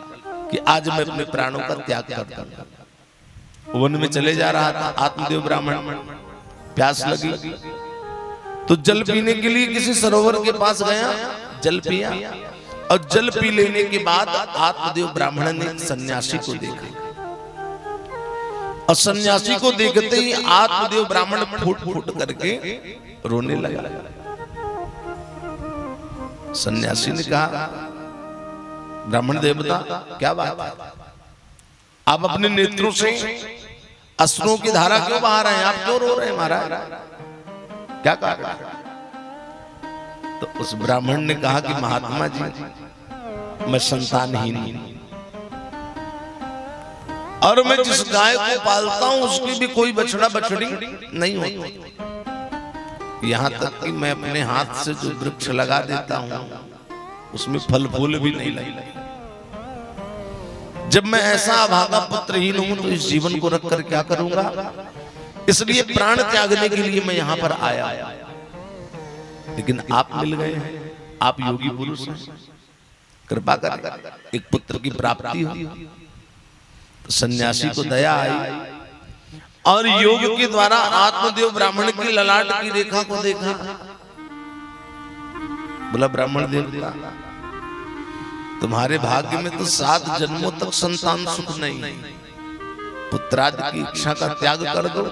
कि आज मैं अपने प्राणों का त्याग करता हूं। वन में चले जा रहा था आत्मदेव ब्राह्मण, प्यास लगी तो जल पीने के लिए किसी सरोवर के पास गया, जल पिया और जल पी लेने के बाद आत्मदेव ब्राह्मण ने सन्यासी को देखा और सन्यासी को देखते ही आत्मदेव ब्राह्मण फूट फूट करके रोने लगा। सन्यासी ने कहा ब्राह्मण देवता क्या बात है, आप अपने नेत्रों से अश्रुओं की धारा क्यों बहा रहे हैं, आप क्यों रो रहे हैं महाराज, क्या कारण है? तो उस ब्राह्मण ने कहा कि महात्मा जी मैं संतानहीन हूं और मैं जिस गाय को पालता हूं उसकी भी कोई बछड़ा बछड़ी नहीं होती। यहां तक कि मैं अपने हाथ से जो वृक्ष लगा देता हूं उसमें फल फूल भी नहीं लगते। जब मैं ऐसा अभागा पुत्रहीन हूं तो इस जीवन को रखकर क्या करूंगा, इसलिए प्राण त्यागने के लिए मैं यहां पर आया। लेकिन आप मिल गए हैं, आप योगी पुरुष हैं, कृपा करे, एक पुत्र की प्राप्ति हो। तो सन्यासी को दया आई और योग के द्वारा आत्मदेव ब्राह्मण की ललाट की रेखा को देखा। बोला ब्राह्मण देवता, तुम्हारे भाग्य में तो 7 जन्मों तक संतान सुख नहीं, पुत्रादि की इच्छा का त्याग कर दो,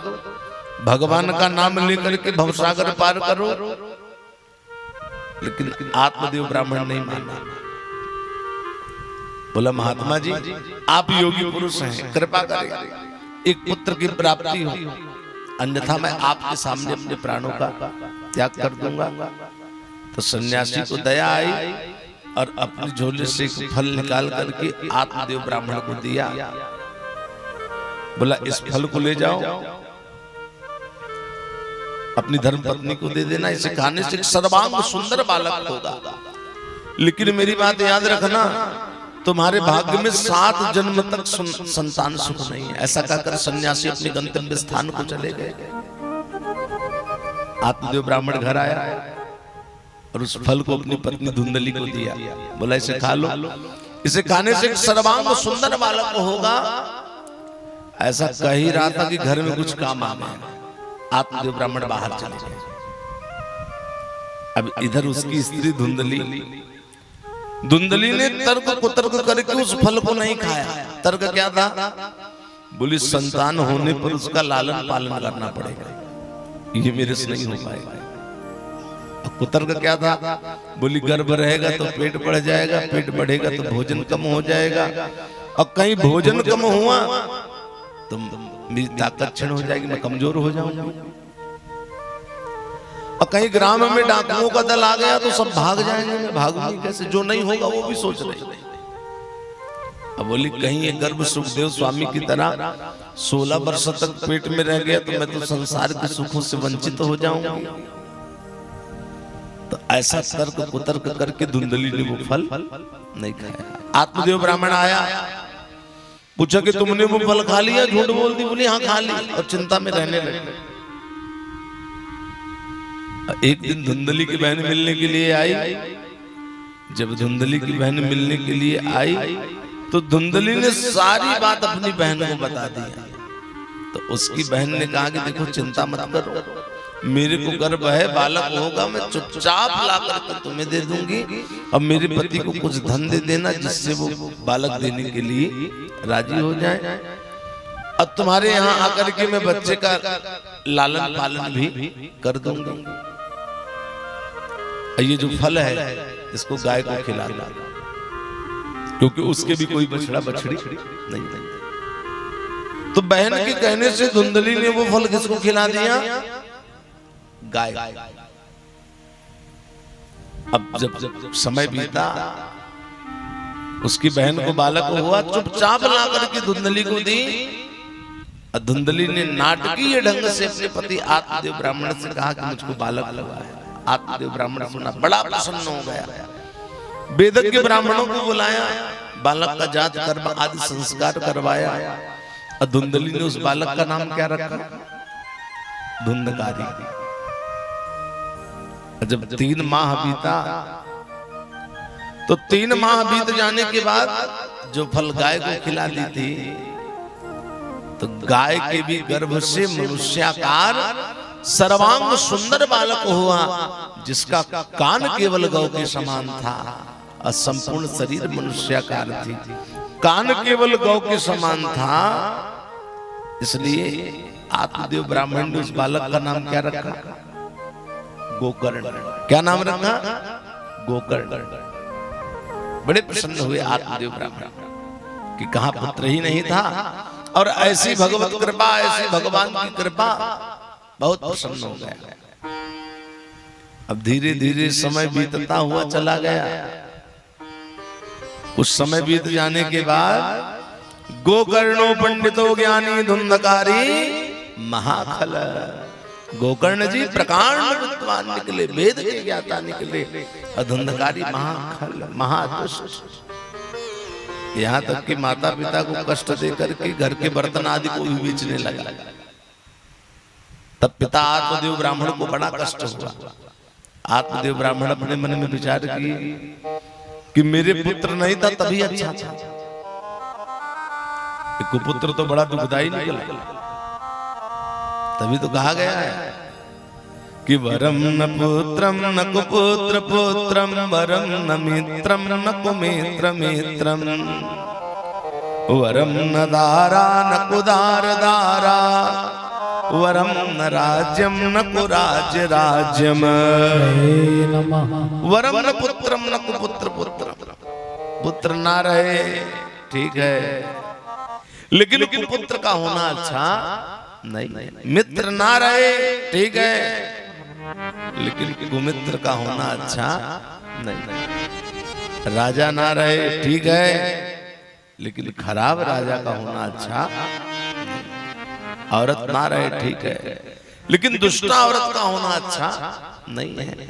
भगवान का नाम लेकर के भवसागर पार करो। लेकिन आत्मदेव ब्राह्मण नहीं माना। बोला महात्मा जी, आप योगी पुरुष हैं, कृपा करें, एक पुत्र की प्राप्ति हो, अन्यथा मैं आपके सामने अपने प्राणों का त्याग कर दूंगा। तो सन्यासी को दया आई और अपने झोले से एक फल निकाल करके आत्मदेव ब्राह्मण को दिया। बोला इस फल को ले जाओ, अपनी धर्म पत्नी को दे देना, इसे खाने से सर्वांग सुंदर बालक होगा। लेकिन मेरी बात याद रखना, तुम्हारे भाग्य में 7 जन्म तक संतान सुख नहीं है। ऐसा कहकर सन्यासी अपने गंतव्य स्थान को चले गए। आत्मदेव ब्राह्मण घर आया और उस फल को अपनी पत्नी धुंधली को दिया। बोला इसे खा लो, इसे खाने से सर्वांग सुंदर बालक होगा। ऐसा कह ही रहा था कि घर में कुछ काम आ गया। आत्मदेव ब्राह्मण बाहर चले गए। अब इधर उसकी स्त्री धुंधली ने तर्क कुतर्क करके उस फल को नहीं खाया। तर्क क्या था? बोली संतान होने पर उसका लालन पालन करना पड़ेगा, ये मेरे से नहीं हो पाएगा। कुतर्क क्या था? बोली गर्भ रहेगा तो पेट बढ़ जाएगा, पेट बढ़ेगा तो भोजन कम हो जाएगा, और कहीं भोजन कम हुआ तो मेरी ताकत क्षीण हो जाएगी, मैं कमजोर हो जाऊंगा। और कहीं ग्राम में डाकुओं का दल आ गया तो सब भाग जाएंगे, मैं भागूंगी कैसे? जो नहीं होगा वो भी सोच रहे। अब बोली कहीं ये गर्भ सुखदेव स्वामी की तरह 16 वर्ष तक पेट में रह गया तो मैं तो संसार के सुखों से वंचित हो जाऊंगा। तो ऐसा तर्क कुतर्क करके धुंधली ने वो फल नहीं खाया। आत्मदेव ब्राह्मण आया, पूछा कि तुमने वो फल खा लिया? झूठ बोल दी। बोली हाँ खा ली, और चिंता में रहने लगे। एक दिन धुंधली की बहन मिलने के लिए आई। जब धुंधली की बहन मिलने के लिए आई तो धुंधली ने सारी बात अपनी बहन को बता दी। तो उसकी बहन ने कहा कि देखो चिंता मत करो, मेरे को गर्भ है, बालक होगा, मैं चुपचाप ला कर तुम्हें दे दूंगी, अब मेरे पति को कुछ धन दे देना जिससे वो बालक देने के लिए राजी हो जाए, अब तुम्हारे यहाँ आकर के मैं बच्चे का लालन पालन भी कर दूंगी। ये जो फल है इसको गाय को खिला दो, क्योंकि उसके भी कोई बछड़ा बछड़ी नहीं। तो बहन के कहने से धुंधली ने वो फल किसको खिला दिया? गाय। अब जब समय बीता, उसकी बहन को बालक हुआ, चुपचाप ला करके धुंधली को दी। धुंधली ने नाटकीय ढंग से अपने पति आत्मदेव ब्राह्मण से कहा कि मुझको बालक हुआ है। आत्मदेव ब्राह्मण सुना, बड़ा प्रसन्न हो गया। वेदज्ञ के ब्राह्मणों को बुलाया, बालक का जात कर्म आदि संस्कार करवाया। और धुंधली ने उस बालक का नाम क्या रखा? धुंधकारी। जब 3 माह बीता तो 3 माह बीत जाने के बाद जो फल गाय को खिला दी थी, तो गाय के भी गर्भ से मनुष्याकार सर्वांग सुंदर बालक हुआ, जिसका कान केवल गौ के समान था और संपूर्ण शरीर मनुष्याकार थी। कान केवल गौ के समान था, इसलिए आत्मदेव ब्राह्मण ने उस बालक का नाम क्या रखा? गोकर्ण। क्या नाम रखा? गोकर्ण। बड़े प्रसन्न हुए आत्मदेव ब्राह्मण कि कहां पुत्र ही नहीं था, और ऐसी भगवत कृपा, ऐसी भगवान की कृपा, बहुत प्रसन्न हो गया। अब धीरे धीरे समय बीतता हुआ चला गया। कुछ समय बीत जाने के बाद गोकर्णो पंडितो ज्ञानी धुंधकारी महाखल। गोकर्ण जी प्रकांड विद्वान निकले, वेद के ज्ञाता निकले, और धुंधकारी महाखल महादुष्ट। यहाँ तक कि माता पिता को कष्ट देकर के घर के बर्तन आदि को भी बेचने लगा। तब पिता आत्मदेव ब्राह्मण को बड़ा कष्ट हुआ। आत्मदेव ब्राह्मण अपने मन में विचार किए कि मेरे पुत्र नहीं था तभी अच्छा था। एक कुपुत्र तो बड़ा दुखदाई निकला, तभी तो कहा गया है कि वरम न पुत्रम न कुपुत्र पुत्रम, वरम न मित्रम न कुमित्र मित्रम, वरम न दारा न कुदार दारा, वरम न राज्यम न कुराज्य राज्यम, वरम न पुत्रम न कुपुत्र पुत्र। पुत्र ना रहे ठीक है, लेकिन कुपुत्र का होना अच्छा नहीं। मित्र ना रहे ठीक है, लेकिन कुमित्र का होना अच्छा नहीं। राजा ना रहे ठीक है, लेकिन खराब राजा का होना अच्छा नहीं। औरत ना रहे ठीक है, लेकिन दुष्ट औरत का होना अच्छा नहीं है।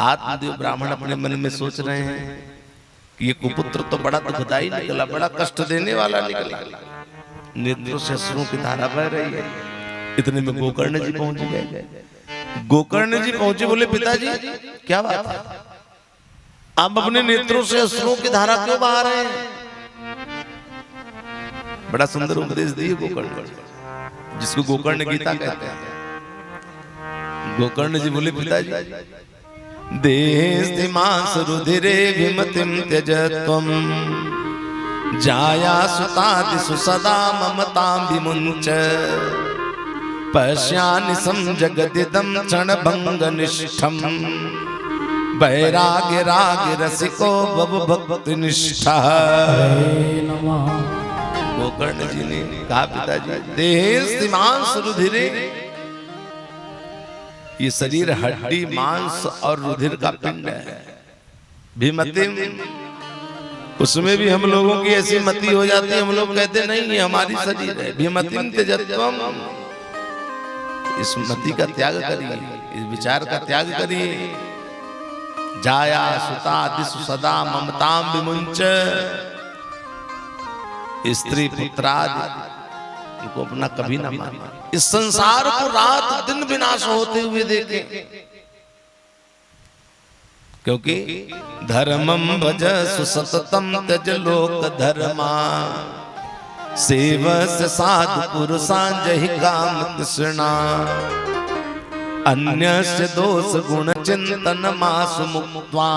आत्मदेव ब्राह्मण अपने मन में सोच रहे हैं कि ये कुपुत्र तो बड़ा दुखदाई निकला, बड़ा कष्ट देने वाला निकला। नेत्रों से अश्रुओं की धारा बह रही है। इतने में गोकर्ण जी पहुंच गए। गोकर्ण जी पहुंचे, बोले पिताजी क्या बात है, आप अपने नेत्रों से अश्रुओं की धारा क्यों बहा रहे हैं? बड़ा सुंदर उपदेश दिए गोकर्ण, जिसको गोकर्ण गीता कहते हैं। गोकर्ण जी बोले पिताजी देस्तिमांस रुधिरे विमतिम त्यजत्वम, जाया सुतादिषु सदा ममतां विमुञ्च, पश्यानि संजगदिदं क्षणभङ्गनिष्ठं, वैराग्य राग रसिको भव भक्ति निष्ठः। गोकर्ण जी ने कहा पिताजी देस्तिमांस रुधिरे, ये शरीर हड्डी मांस और रुधिर का पिंड है। विमतिम, उसमें भी हम लोगों की ऐसी मति हो जाती है, हम लोग कहते नहीं ये हमारी शरीर है। विमतिम त्यजत्वम, इस मति का त्याग करिए, इस विचार का त्याग करिए। जाया सुता दिशु सदा ममताम विमुंच, स्त्री पुत्रादि उनको अपना कभी ना माना। इस संसार को रात दिन विनाश होते हुए देखे, क्योंकि धर्मम भज सुसततम त्यज लोक धर्मा, सेवस साधु पुरुषांजहि काम तृष्णा, अन्यस्य दोष गुण चिंतन मासु मुक्त्वा,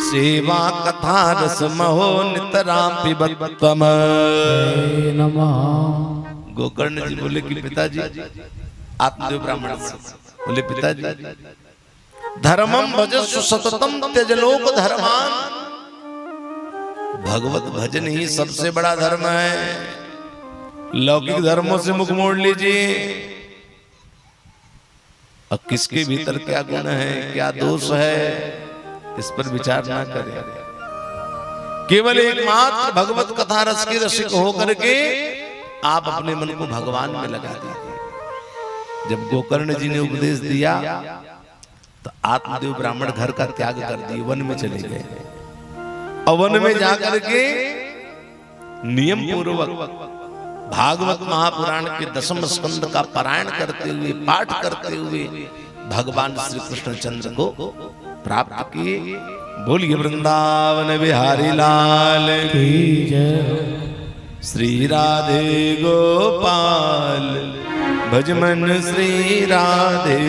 सेवा कथा रस महो नितराम पिबत्तम। गोकर्ण जी बोले कि पिताजी, आत्मदेव ब्राह्मण से बोले पिताजी धर्मम भजस्व सततम त्यजलोक धर्मान, भगवत भजन ही सबसे बड़ा धर्म है। लौकिक धर्मों से मुख मोड़ लीजिए। अब किसके भीतर क्या गुण है, क्या दोष है, इस पर विचार ना करें। केवल एकमात्र भगवत कथा रस के रसिक होकर के आप अपने मन को भगवान में लगा दीजिए। जब गोकर्ण जी ने उपदेश दिया तो आत्मदेव ब्राह्मण घर का त्याग कर दिए, वन में चले गए। और वन में जाकर के नियम पूर्वक भागवत महापुराण के 10वें स्कंद का पारायण करते हुए, पाठ करते हुए भगवान श्री कृष्णचंद्र को प्राप्त किए। बोलिए वृंदावन बिहारी लाल की जय। श्री राधे गोपाल भजमन श्री राधे,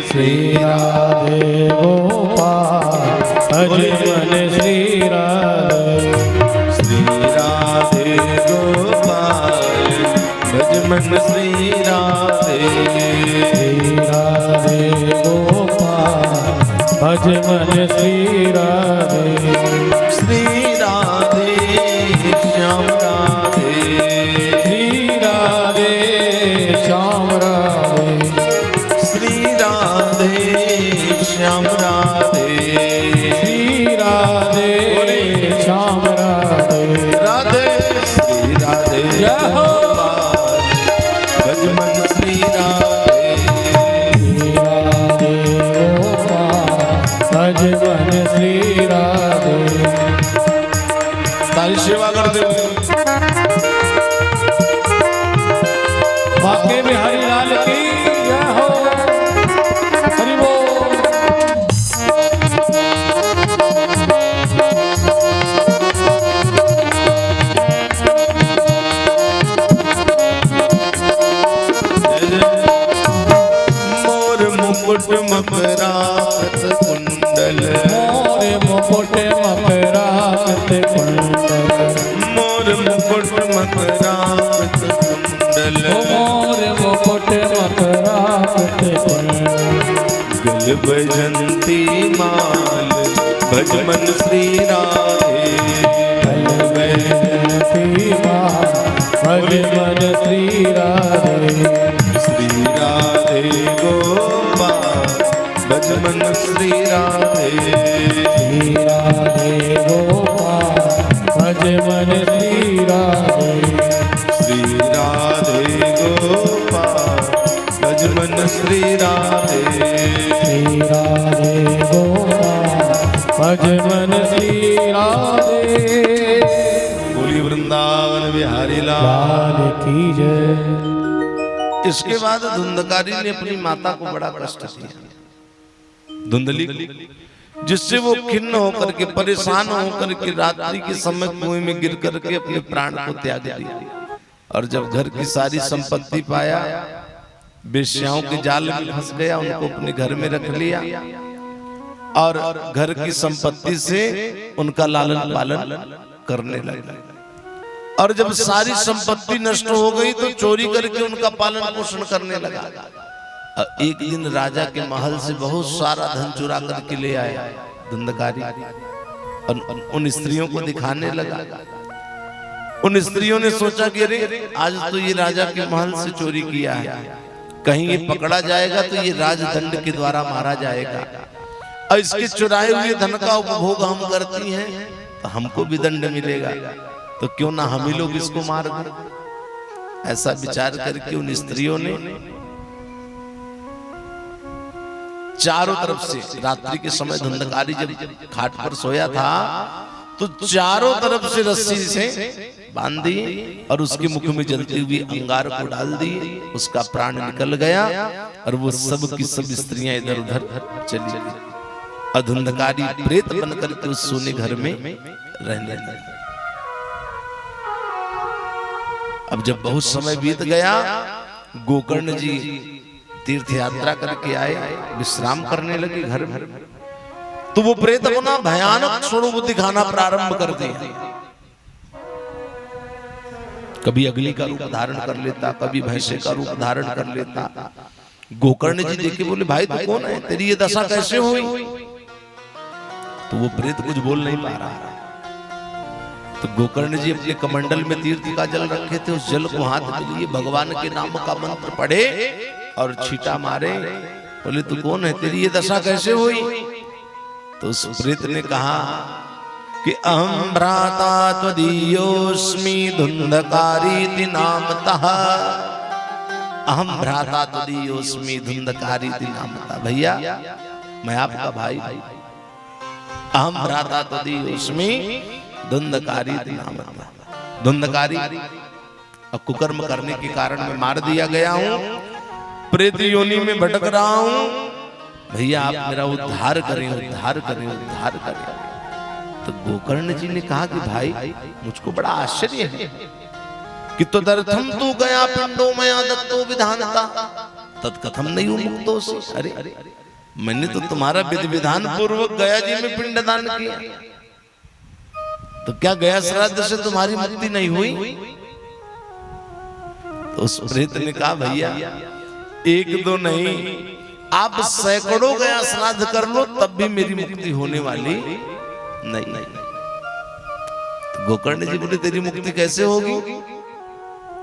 श्री राधे गोपाल भजमन श्री राधे, श्री राधे गोपाल भजमन श्री राधे, श्री राधे गोपाल भजमन श्री राधे, श्री राधे श्याम राधे, श्री राधे श्याम राधे, श्री राधे श्याम राधे, श्री राधे श्याम राधे, राधे श्री राधे जय हो। भजमन श्री राधे, श्री राधे गोपाल भजमन श्री राधे। तारी सेवा करते हुए बाके बिहारी लाल की जय हो। हरि बोल। मुकुट मकरात कुंडल मोर मुकुट मकरात कुंडल मोर मुकुट मकरात कुंडल मोर मुकुट मकरात कुंडल गल बजंती माल भज मन श्री राधे गल बजंती माल भज मन श्री राधे श्री राधे गोपाल भज मन श्री राधे श्री राधे गोपाल भज मन श्री राधे श्री राधे गोपाल भज मन श्री राधे श्री राधे गोपाल भज मन श्री राधे बोली वृंदावन बिहारी लाल लाल की जय। इसके बाद धुंधकारी ने अपनी माता को बड़ा कष्ट दिया, धुंधली को, जिससे वो खिन्न होकर के परेशान होकर के रात्रि के समय कुएं में गिर करके अपने प्राण को त्याग दिया। और जब घर की सारी संपत्ति पाया, वेश्याओं के जाल में फंस गया, उनको अपने घर में रख लिया और घर की संपत्ति से उनका लालन पालन करने लगा। और जब सारी संपत्ति नष्ट हो गई तो चोरी करके उनका पालन पोषण करने लगा। एक दिन राजा के महल से बहुत सारा धन चुरा करके ले आया धुंधकारी और उन स्त्रियों को दिखाने लगा। उन स्त्रियों ने सोचा कि अरे आज तो ये राजा के महल से चोरी किया है, कहीं ये पकड़ा जाएगा तो ये राजदंड के द्वारा मारा जाएगा और इसके चुराए हुए धन का उपभोग हम करती हैं तो हमको भी दंड मिलेगा, तो क्यों ना हम ही लोग इसको मार दें। ऐसा विचार करके उन स्त्रियों ने चारों तरफ से, रात्रि के समय धुंधकारी जब खाट पर सोया था तो चारों तरफ से रस्सी से बांध दी और उसके मुख में जलती हुई अंगार को डाल दी। उसका प्राण निकल गया और वो सब की सब स्त्रियां इधर उधर चली गई। धुंधकारी प्रेत बनकर के उस सोने घर में रहने लगे। अब जब बहुत समय बीत गया, गोकर्ण जी तीर्थ यात्रा करके आए, विश्राम करने लगे घर में, तो वो प्रेत अपना भयानक स्वरूप दिखाना प्रारंभ कर दिया। कभी अगली का रूप धारण कर लेता, कभी भैंसे का रूप धारण कर लेता। गोकर्ण जी देखे बोले, भाई तू कौन है, तेरी ये दशा कैसे हुई? तो वो प्रेत कुछ बोल नहीं पा रहा। तो गोकर्ण जी अपने कमंडल में तीर्थ का जल रखे थे, उस जल को हाथ में लिए भगवान के नाम का मंत्र पढ़े और छींटा मारे। बोले तू कौन है, तेरी ये दशा कैसे हुई? तो उस प्रेत ने कहा कि अहम भ्राता त्वदीयोस्मि धुंधकारीति नामतः। अहम भ्राता त्वदीयोस्मि धुंधकारीति नामतः। भैया मैं आपका भाई, अहम भ्राता त्वदीयोस्मि धुंधकारीति नामतः। धुंधकारी और कुकर्म करने के कारण मैं मार दिया गया हूं, प्रेत योनि में भटक रहा हूं। भैया आप मेरा उद्धार करें, उद्धार करें, उद्धार करें। तो गोकर्ण जी ने कहा कि भाई मुझको बड़ा आश्चर्य है कि तदर्थम तू गया पिंडो मया दत्तो विधानता तत्कथम नहीं मुक्तोसि। अरे मैंने तो तुम्हारा विधि विधान पूर्वक गया जी में पिंडदान किया, तो क्या गया श्राद्ध से तुम्हारी मुक्ति नहीं हुई? तो उस प्रेत ने कहा भैया एक दो नहीं, आप सैकड़ों गया श्राद्ध कर लो तब भी मेरी मुक्ति होने वाली नहीं। तो गोकर्ण जी बोले तेरी मुक्ति कैसे होगी?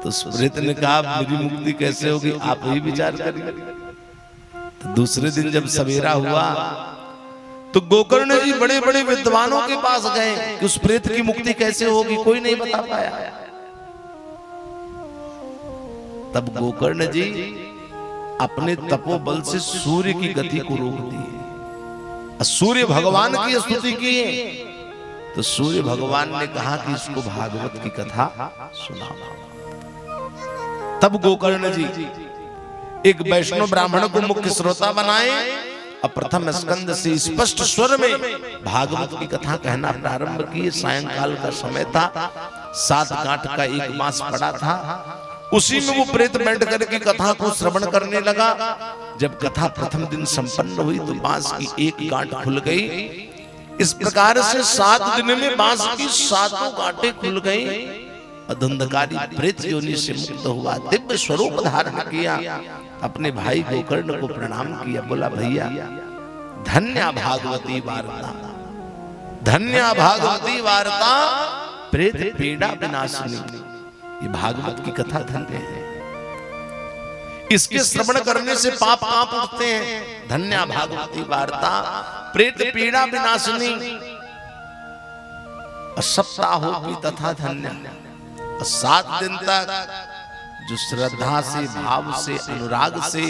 तो प्रेत ने कहा मेरी मुक्ति कैसे होगी आप ही विचार करिए। तो दूसरे दिन जब सवेरा हुआ तो गोकर्ण जी बड़े बड़े विद्वानों के पास गए कि उस प्रेत की मुक्ति कैसे होगी, कोई नहीं बता पाया। तब गोकर्ण जी अपने तपोबल से सूर्य की गति को रोक दिए, सूर्य भगवान की स्तुति की। तो सूर्य भगवान ने कहा कि इसको भागवत की कथा सुनाओ। तब गोकर्ण जी एक वैष्णव ब्राह्मण को मुख्य श्रोता बनाए और प्रथम स्कंद से स्पष्ट स्वर में भागवत की कथा कहना प्रारंभ किए। सायंकाल का समय था, 7 काठ का एक मास पड़ा था, उसी में वो प्रेत बैठ करके कथा को श्रवण करने लगा। जब कथा प्रथम दिन संपन्न हुई तो बांस की एक गांठ खुल गई। इस प्रकार से 7 दिन में बांस की 7 गांठें खुल गई। अधुंधकारी प्रेत योनि से मुक्त हुआ, दिव्य स्वरूप धारण किया, अपने भाई गोकर्ण को प्रणाम किया, बोला भैया धन्य भागवती वार्ता, धन्य भागवती वार्ता, प्रेत पीड़ा विनाशिनी। ये भागवत की कथा धन्य है, इसके श्रवण करने से पाप कांप उठते हैं। धन्य भागवती वार्ता, प्रेत पीड़ा विनाशिनी। सप्ताह की तथा धन्य, 7 दिन तक जो श्रद्धा से, भाव से, अनुराग से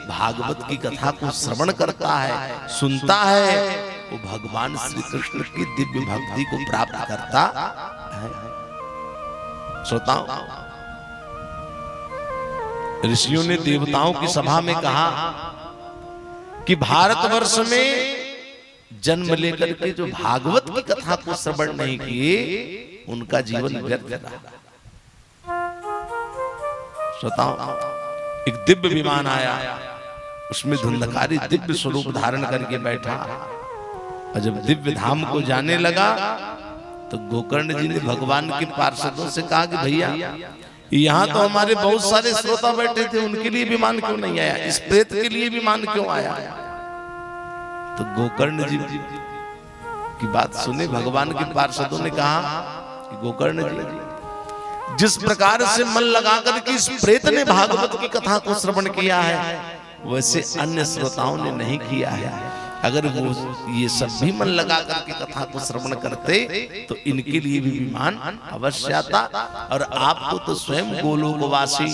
भागवत की कथा को श्रवण करता है, सुनता है, वो भगवान श्री कृष्ण की दिव्य भक्ति को प्राप्त करता है। श्रोताओं, ऋषियों ने देवताओं की सभा में कहा कि भारतवर्ष में जन्म लेकर के जो भागवत की कथा को श्रवण नहीं किए, उनका जीवन व्यर्थ रहा। श्रोताओं, एक दिव्य विमान आया, उसमें धुंधकारी दिव्य स्वरूप धारण करके बैठा, और जब दिव्य धाम को जाने लगा तो गोकर्ण जी ने भगवान के पार्षदों से कहा कि भैया यहाँ तो हमारे बहुत सारे श्रोता बैठे थे, उनके लिए विमान क्यों नहीं आया, इस प्रेत के लिए विमान क्यों आया। तो गोकर्ण जी की बात सुने भगवान के पार्षदों ने कहा कि गोकर्ण जी, जिस प्रकार से मन लगाकर के इस प्रेत ने भागवत की कथा को श्रवण किया है, वैसे अन्य श्रोताओं ने नहीं किया है। अगर वो ये सब भी मन लगा करके कथा को श्रवण करते तो इनके लिए भी विमान अवश्य आता। और आपको तो स्वयं गोलोकवासी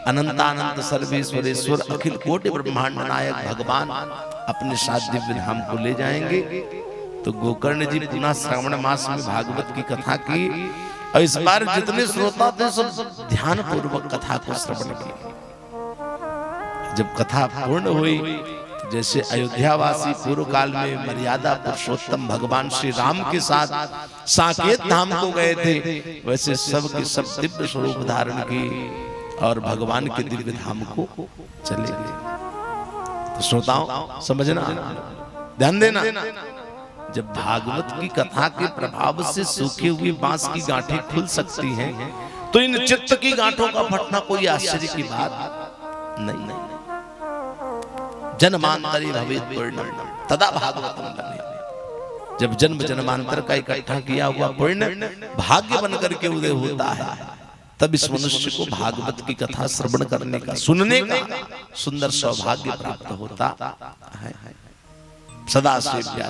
अनंतानंत सर्वेश्वरेश्वर अखिल कोटि ब्रह्मांड नायक भगवान अपने साथ दिव्य धाम को ले जाएंगे। तो गोकर्ण जी पुनः श्रावण मास में भागवत की कथा की, और इस बार जितने श्रोता थे सब ध्यान पूर्वक कथा को श्रवण किया। जब कथा पूर्ण हुई, जैसे अयोध्यावासी पूर्व काल में मर्यादा पुरुषोत्तम भगवान श्री राम के साथ साकेत धाम को गए थे, वैसे सब के सब दिव्य स्वरूप धारण की और भगवान के दिव्य धाम को चले गए। तो श्रोताओं समझना, ध्यान देना, जब भागवत की कथा के प्रभाव से सूखी हुई बांस की गांठें खुल सकती हैं, तो इन चित्त की गांठों का फटना कोई आश्चर्य की बात नहीं। जन्मांतरी भवेत् पुण्य तदा भागवतम लभेत्। जब जन्म जन्मांतर का इकट्ठा किया हुआ पुण्य भाग्य बनकर के उदय होता है, तब इस मनुष्य को भागवत की कथा श्रवण करने का, सुनने का सुंदर सौभाग्य प्राप्त होता है। सदा सेव्या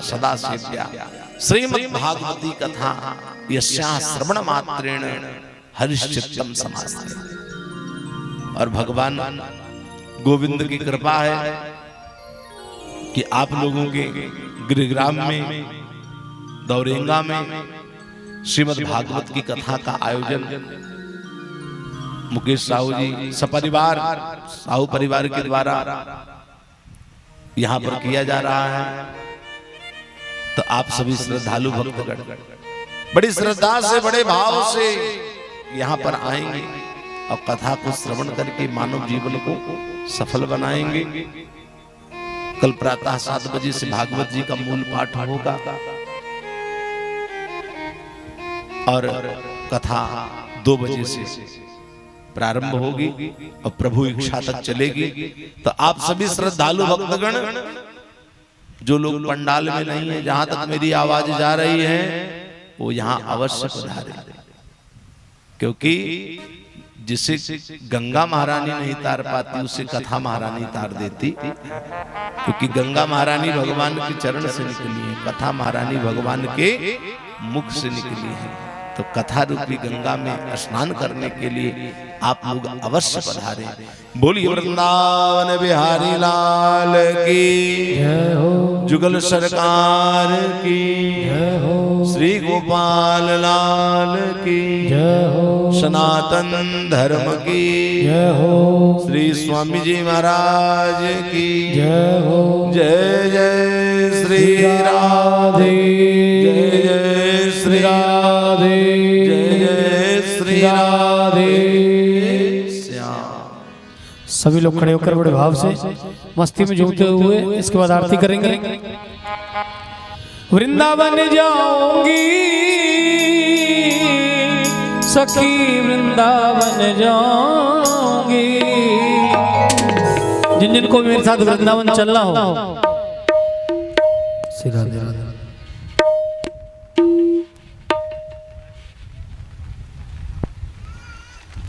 श्रीमद् भागवती कथा यस्याः श्रवण मात्रेण हरिश्चित्तम समास्ते। और भगवान गोविंद की कृपा है कि आप लोगों के गृहग्राम में, दौरेंगा में श्रीमद् भागवत की कथा का आयोजन मुकेश साहू जी सपरिवार, साहू परिवार के द्वारा यहाँ पर किया जा रहा है। तो आप सभी श्रद्धालु भक्तगण बड़ी श्रद्धा से, बड़े भाव से यहाँ पर आएंगे और कथा को श्रवण करके मानव जीवन को सफल बनाएंगे। कल प्रातः 7 बजे से भागवत जी का मूल पाठ होगा और कथा 2 बजे से प्रारंभ होगी और प्रभु इच्छा तक चलेगी। तो आप सभी श्रद्धालु भक्तगण, जो लोग पंडाल में नहीं है, जहां तक मेरी आवाज जा रही है, वो यहाँ अवश्य पधारे, क्योंकि जिसे गंगा महारानी नहीं तार पाती उसे कथा महारानी तार देती। क्योंकि गंगा महारानी भगवान के चरण से निकली है, कथा महारानी भगवान के मुख से निकली है। तो कथा रूपी गंगा में स्नान करने के लिए आप लोग अवश्य पधारे। बोलिए वृंदावन बिहारी लाल की जय हो, जुगल सरकार की जय हो, श्री गोपाल लाल की जय हो, सनातन धर्म की जय हो, श्री स्वामी जी महाराज की जय हो। जय जय श्री राधे, जय जय श्री राधे, जय जय श्री राधे। सभी लोग खड़े होकर बड़े भाव से मस्ती में झूमते हुए इसके बाद आरती करेंगे। वृंदावन जाऊंगी सखी वृंदावन जाऊंगी। जिन जिन को मेरे साथ वृंदावन चलना हो सीधा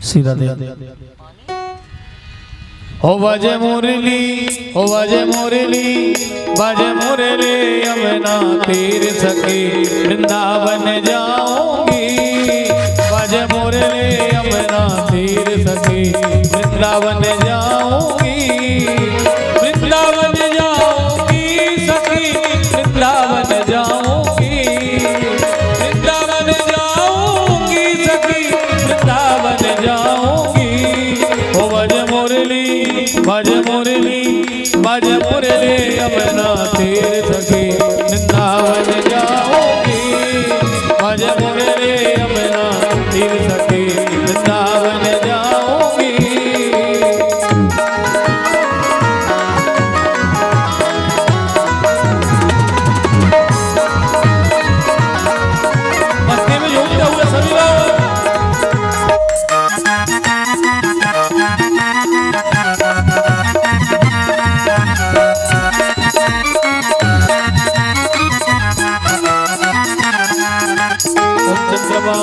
सीधा दे हो बाजे मुरली, हो बाजे मुरली, बाजे मुरली यमुना तीर सखी वृंदावन जाऊंगी। बाजे मुरली यमुना तीर सखी वृंदावन जाऊंगी। वृंदावन जाऊंगी सखी वृंदावन जाऊंगी। वृंदावन जाऊंगी सखी वृंदावन जाऊंगी। हो बाजे मुरली, बाजे मुरली, बाजे मुरली यमुना तीर सखी वृंदावन जाऊंगी। बाजे मुरली यमुना तीर सखी वृंदावन जाऊंगी। मस्ती में झूमते हुए सभी लोग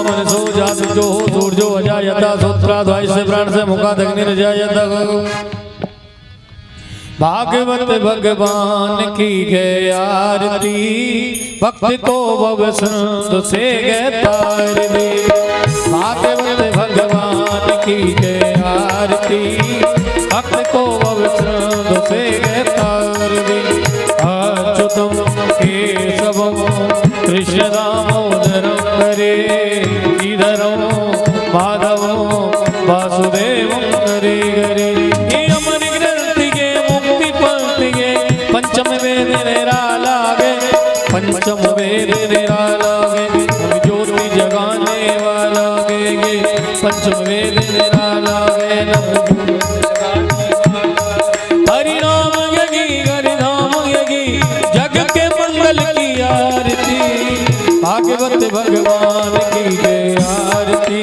मन सो जात जो हो सूर्यो अजायता सूत्राद्वाय से प्राण से मुखादग्नि रजायता। भागवत भगवान की गए आरती भक्त को भव सिंधु से गए तार दी। भागवत भगवान की गए आरती भक्त को भव सिंधु से गए तार दी। अच्युतम केशवम कृष्ण दामोदरम हरे श्रीधरम माधवम वासुदेवम हरे हरे। ये अमर ग्रंथ के मुक्ति पंक्ति के पंचम वेद निराला गे, पंचम वेद निराला गे। ज्योति जगाने वाला गे, पंचम वेद निराला गे। हरि नाम यज्ञ, हरि नाम यज्ञ, जग के मंगल की आरती। भागवत भगवान की जय आरती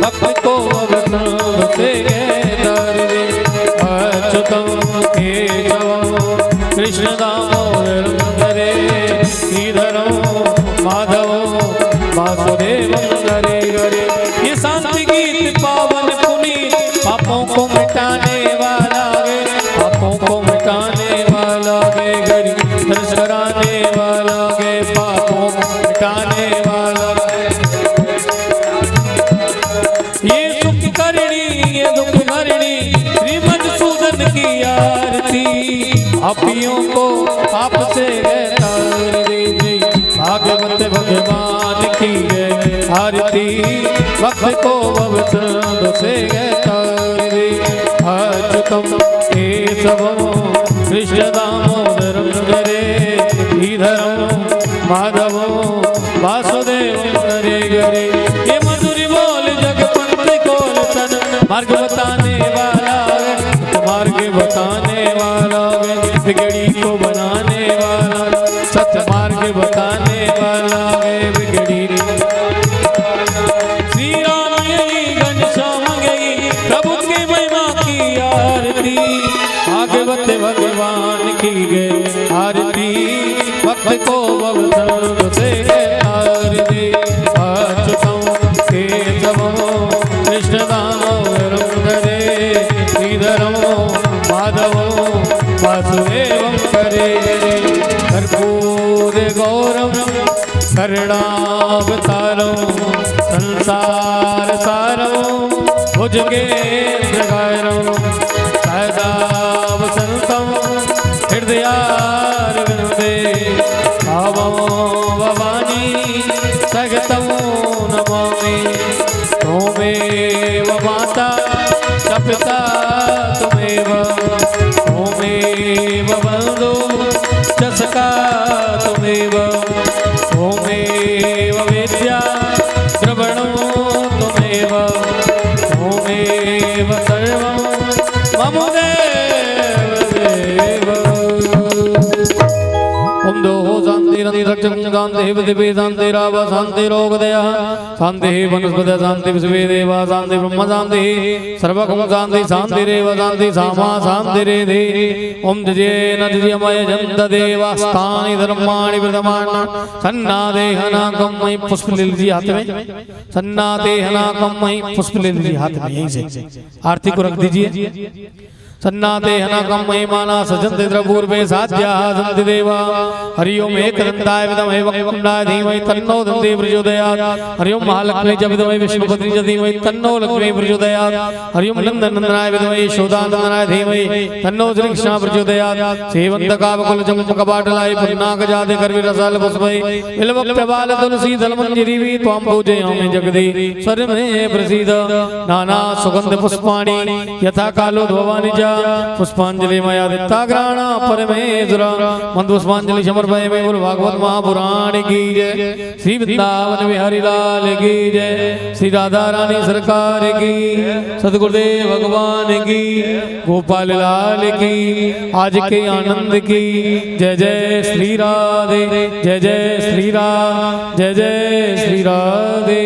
भक्त को भव से तार दे। अच्युतम केशवम कृष्ण दामोदरम हरे श्रीधरम माधवम वासुदेवम हरे हरे। ये शांति गीत पावन पुनीत पापों को मिटाने वाला है, पापों को मिटाने वाला है। गरीब दर्श कराने वाला है, पापों मिटाने वाला है। ये सुख करणी, ये दुख हरणी श्री मधुसूदन की आरती। पापियों को पाप से तार दे। भागवत भगवान की जय आरती भक्त को भव सिंधु से तार दे। अच्युतम केशवम कृष्ण दामोदरम हरे श्रीधरम माधवम वासुदेवम हरे हरे। ये मधुरी बोल जगपति कोल तन मार्ग बताने वाला है, मार्ग बताने वाला है। बिगड़ी को बनाने वाला, सत्य मार्ग बताने वाला है। बिगड़ी श्री राम यही घनश्याम यही प्रभु की महिमा की आरती। भागवत भगवान की गए आरती भक्त को भव सिंधु से तार दे। अच्युतम केशवम कृष्ण दामोदरम हरे श्रीधरम माधवम वासुदेवम हरे हरे। कर्पूर गौरम करुणावतारम संसार सारम भुजगेन्द्रकारम सदा वसंतम हृदयारविंदे। भावो भवानी सगतं नमामि। त्वमेव माता च पिता त्वमेव, त्वमेव बन्धु च सखा त्वमेव, त्वमेव विद्या द्रवणो त्वमेव, त्वमेव सर्वं मम शांतिरंतरिक्षं शांतिः पृथिवी शांतिराव शांतिरोगदयः शांतिः वनस्पतयः शांति विश्वे देवा शांति ब्रह्म शांतिः सर्वगं शांति शांतिरेव शांति सामा शांतिरेधि ओम जजेन जयमय जन्त देवास्तानि धर्माणि प्रथमान् सन्नादेहनाकं मयि पुष्प ले लीजिए हाथ में सन्नादेहनाकं मयि पुष्प ले लीजिए हाथ में यहीं से आरती को रख दीजिए सन्नाते हनाकं महिमाना सजन्ते द्रपूर्वे साध्याः सन्ति देवा हरि ओम एकदन्ताय विद्महे वक्रतुण्डाय धीमहि तन्नो दन्ति प्रचोदयात् हरि ओम महालक्ष्मी च विद्महे विष्णुपत्नी च धीमहि तन्नो लक्ष्मी प्रचोदयात् हरि ओम नन्दनन्दनाय विद्महे यशोदानन्दनाय धीमहि तन्नो श्रीकृष्णः प्रचोदयात् सेवन्तकावकुलचम्पकपाटलाय पुन्नाकजाते करवीरसाल पुष्पै बिल्वप्यबाल तुलसी दलमञ्जरीवी त्वां पूजयामि जगदीश्वरमे प्रसीद नाना सुगन्ध पुष्पाणि यथा कालो भवानि च पुष्पांजलि मया दित्ताग्राणा परमेश्वर मंद पुष्पांजलि समर्पयामि बोल भागवत महापुराण की जय श्री वृंदावन बिहारी लाल की जय श्री राधा रानी सरकार की सतगुरुदेव भगवान की गोपाल लाल की आज के आनंद की जय जय श्री राधे जय जय श्री राधे जय जय श्री राधे।